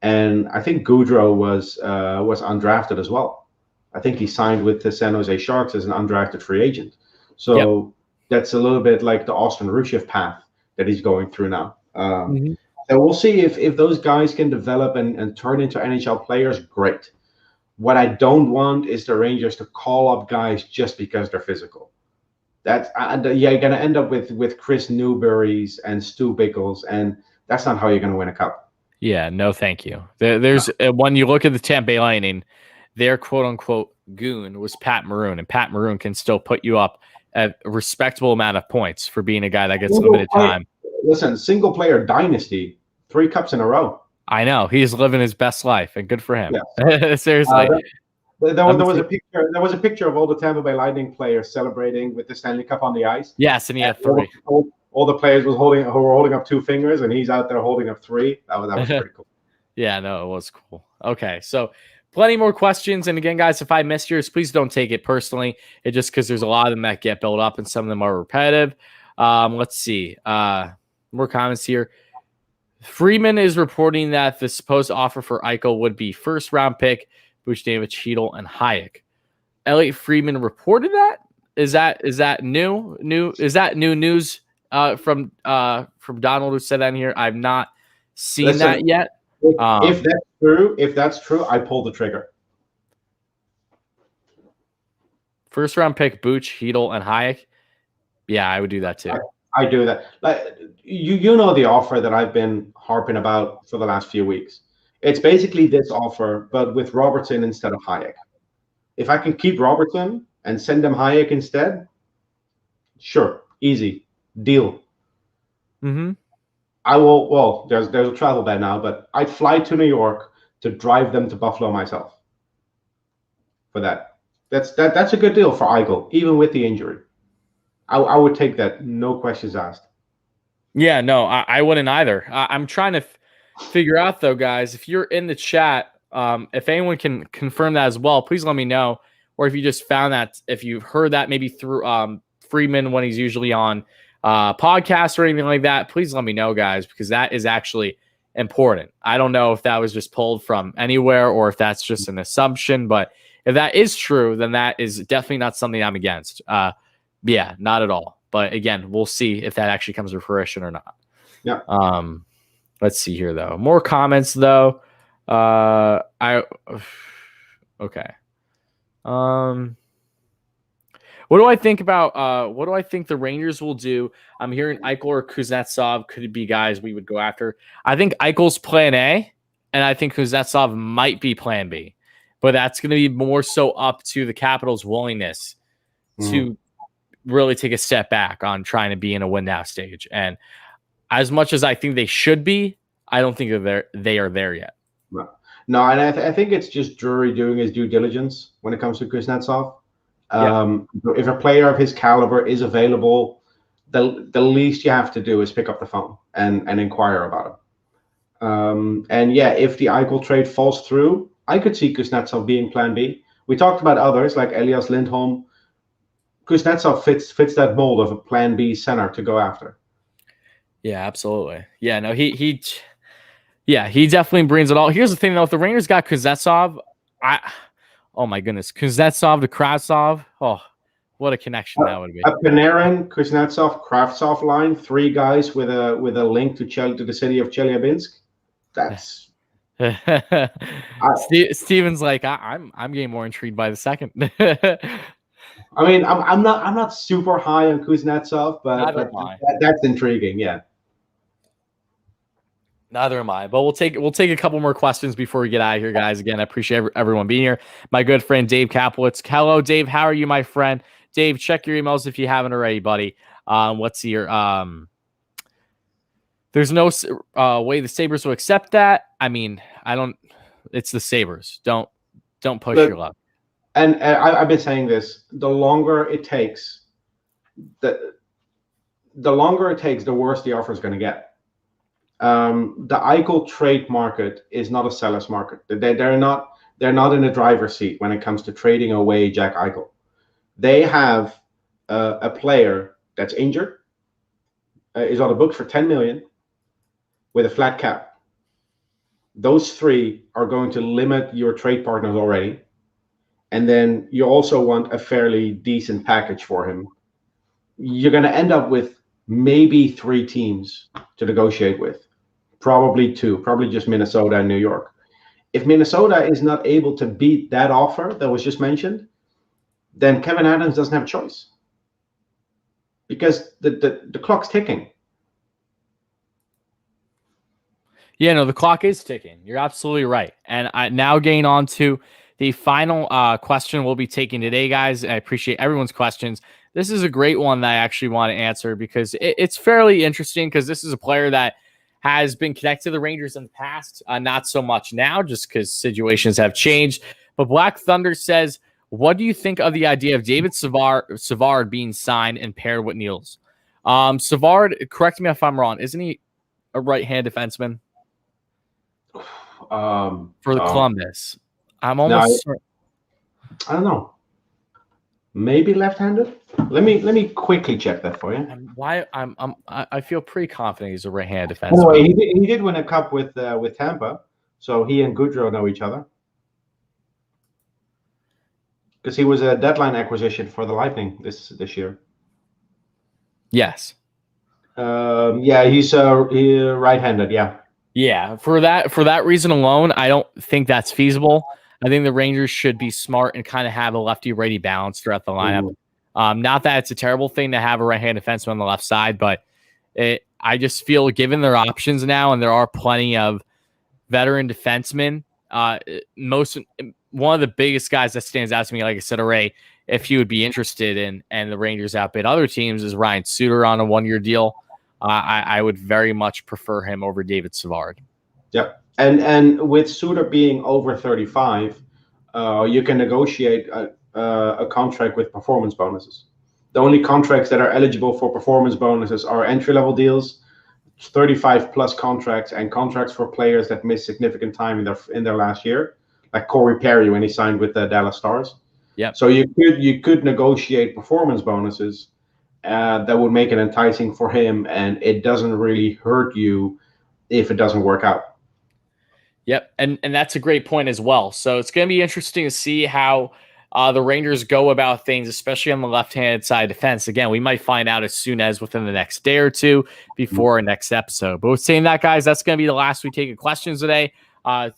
And I think Goodrow was undrafted as well. I think he signed with the San Jose Sharks as an undrafted free agent. So that's a little bit like the Austin Rushev path that he's going through now. And we'll see if those guys can develop and turn into NHL players. Great. What I don't want is the Rangers to call up guys just because they're physical. You're going to end up with Chris Newberry's and Stu Bickles, and that's not how you're going to win a cup. Yeah, no, thank you. There's when you look at the Tampa Bay Lightning, their quote unquote goon was Pat Maroon, and Pat Maroon can still put you up a respectable amount of points for being a guy that gets limited time. Listen, single player dynasty, 3 cups in a row. I know he's living his best life, and good for him. Yes. Seriously. There was a picture of all the Tampa Bay Lightning players celebrating with the Stanley Cup on the ice. Yes, and he had 3. All the players who were holding up 2 fingers, and he's out there holding up 3. That was pretty cool. Yeah, no, it was cool. Okay, so plenty more questions. And again, guys, if I missed yours, please don't take it personally. It's just because there's a lot of them that get built up, and some of them are repetitive. Let's see. More comments here. Freeman is reporting that the supposed offer for Eichel would be first-round pick, Buchnevich, Eichel, and Hayek. Elliot Freeman reported that. Is that new? Is that new news from Donald who said that in here? I've not seen that yet. If that's true, I pull the trigger. First-round pick, Buch, Hedel, and Hayek. Yeah, I would do that too. I do that. Like you know the offer that I've been harping about for the last few weeks. It's basically this offer, but with Robertson instead of Hayek. If I can keep Robertson and send them Hayek instead, sure, easy deal. I will. Well, there's a travel ban now, but I'd fly to New York to drive them to Buffalo myself. For that, that's a good deal for Eichel, even with the injury. I would take that, no questions asked. Yeah, no, I wouldn't either. I'm trying to figure out, though, guys, if you're in the chat, if anyone can confirm that as well, please let me know. Or if you just found that, if you've heard that maybe through Freeman when he's usually on podcasts or anything like that, please let me know, guys, because that is actually important. I don't know if that was just pulled from anywhere or if that's just an assumption, but if that is true, then that is definitely not something I'm against. Yeah, not at all. But again, we'll see if that actually comes to fruition or not. Yeah. Let's see here, though. More comments, though. Okay. Well, What do I think about what do I think the Rangers will do? I'm hearing Eichel or Kuznetsov could be guys we would go after. I think Eichel's plan A, and I think Kuznetsov might be plan B. But that's going to be more so up to the Capitals' willingness to really take a step back on trying to be in a win now stage. And as much as I think they should be, I don't think they are there yet. No, and I think it's just Drury doing his due diligence when it comes to Kuznetsov. If a player of his caliber is available, the least you have to do is pick up the phone and inquire about him. And yeah, if the Eichel trade falls through, I could see Kuznetsov being plan B. We talked about others like Elias Lindholm. Kuznetsov fits that mold of a plan B center to go after. Yeah, absolutely. Yeah, no, he definitely brings it all. Here's the thing though, if the Rangers got Kuznetsov, oh my goodness, Kuznetsov to Kravtsov. Oh, what a connection that would be. A Panarin, Kuznetsov, Kravtsov line, 3 guys with a link to the city of Chelyabinsk. That's Steven's like, I'm getting more intrigued by the second. I mean, I'm not super high on Kuznetsov, but that's intriguing, yeah. Neither am I, but we'll take a couple more questions before we get out of here, guys. Again, I appreciate everyone being here. My good friend Dave Kaplowitz. Hello, Dave. How are you, my friend? Dave, check your emails if you haven't already, buddy. Let's see here. There's no way the Sabres will accept that. I mean, it's the Sabres. Don't push your luck. And I've been saying this. The longer it takes, the worse the offer is going to get. The Eichel trade market is not a seller's market. They're not in the driver's seat when it comes to trading away Jack Eichel. They have a player that's injured, is on the books for $10 million with a flat cap. Those 3 are going to limit your trade partners already. And then you also want a fairly decent package for him. You're going to end up with maybe 3 teams to negotiate with. Probably 2, probably just Minnesota and New York. If Minnesota is not able to beat that offer that was just mentioned, then Kevin Adams doesn't have a choice. Because the clock's ticking. Yeah, no, the clock is ticking. You're absolutely right. And now getting on to the final question we'll be taking today, guys. I appreciate everyone's questions. This is a great one that I actually want to answer because it's fairly interesting because this is a player that has been connected to the Rangers in the past. Not so much now just because situations have changed. But Black Thunder says, what do you think of the idea of David Savard being signed and paired with Niels? Savard, correct me if I'm wrong, isn't he a right-hand defenseman? For the Columbus. I'm almost certain. I don't know. Maybe left-handed. Let me quickly check that for you. I feel pretty confident he's a right-handed defenseman. Anyway, he did win a cup with Tampa, so he and Goodrow know each other. Because he was a deadline acquisition for the Lightning this year. Yes. He's right-handed. Yeah. Yeah. For that reason alone, I don't think that's feasible. I think the Rangers should be smart and kind of have a lefty-righty balance throughout the lineup. Not that it's a terrible thing to have a right-handed defenseman on the left side, but I just feel given their options now, and there are plenty of veteran defensemen. One of the biggest guys that stands out to me, like I said, Ray, if he would be interested in, and the Rangers outbid other teams, is Ryan Suter on a 1-year deal. I would very much prefer him over David Savard. Yep. And with Suter being over 35, you can negotiate a contract with performance bonuses. The only contracts that are eligible for performance bonuses are entry-level deals, 35-plus contracts, and contracts for players that miss significant time in their last year, like Corey Perry when he signed with the Dallas Stars. Yeah. So you could negotiate performance bonuses that would make it enticing for him, and it doesn't really hurt you if it doesn't work out. Yep, and that's a great point as well. So it's going to be interesting to see how the Rangers go about things, especially on the left-handed side of defense. Again, we might find out as soon as within the next day or two before our next episode. But with saying that, guys, that's going to be the last we take of questions today,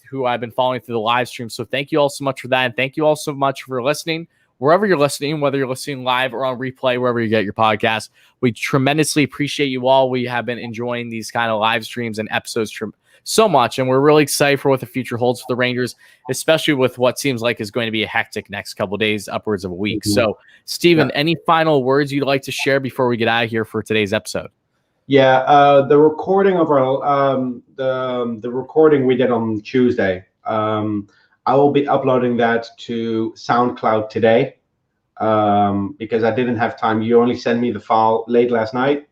who I've been following through the live stream. So thank you all so much for that, and thank you all so much for listening. wherever you're listening, whether you're listening live or on replay, wherever you get your podcast. We tremendously appreciate you all. We have been enjoying these kind of live streams and episodes so much, and we're really excited for what the future holds for the Rangers, especially with what seems like is going to be a hectic next couple of days, upwards of a week. So, Steven, any final words you'd like to share before we get out of here for today's episode? Yeah, the recording of our the recording we did on Tuesday. I will be uploading that to SoundCloud today because I didn't have time. You only sent me the file late last night.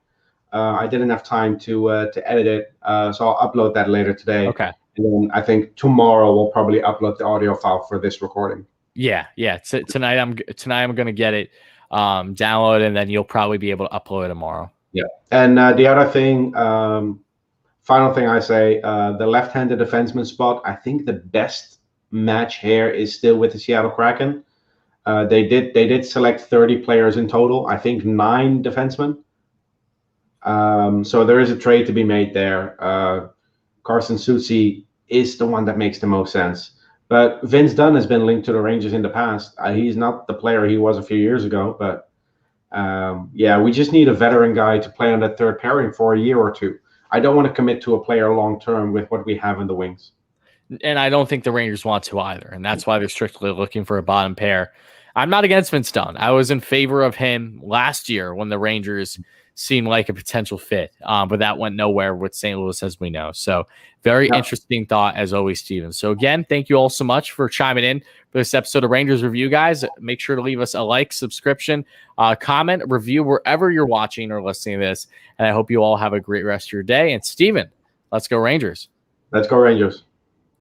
I didn't have time to edit it, so I'll upload that later today. Okay. And then I think tomorrow we'll probably upload the audio file for this recording. Yeah. Tonight I'm going to get it downloaded, and then you'll probably be able to upload it tomorrow. Yeah. And the other thing, final thing I say, the left-handed defenseman spot, I think the best match here is still with the Seattle Kraken. They did select 30 players in total. I think 9 defensemen. So there is a trade to be made there. Carson Soucy is the one that makes the most sense. But Vince Dunn has been linked to the Rangers in the past. He's not the player he was a few years ago, but yeah, we just need a veteran guy to play on that third pairing for a year or two. I don't want to commit to a player long term with what we have in the wings. And I don't think the Rangers want to either. And that's why they're strictly looking for a bottom pair. I'm not against Vince Dunn. I was in favor of him last year when the Rangers seemed like a potential fit. But that went nowhere with St. Louis, as we know. So very interesting thought, as always, Steven. So again, thank you all so much for chiming in for this episode of Rangers Review, guys. Make sure to leave us a like, subscription, comment, review, wherever you're watching or listening to this. And I hope you all have a great rest of your day. And Steven, let's go Rangers. Let's go Rangers.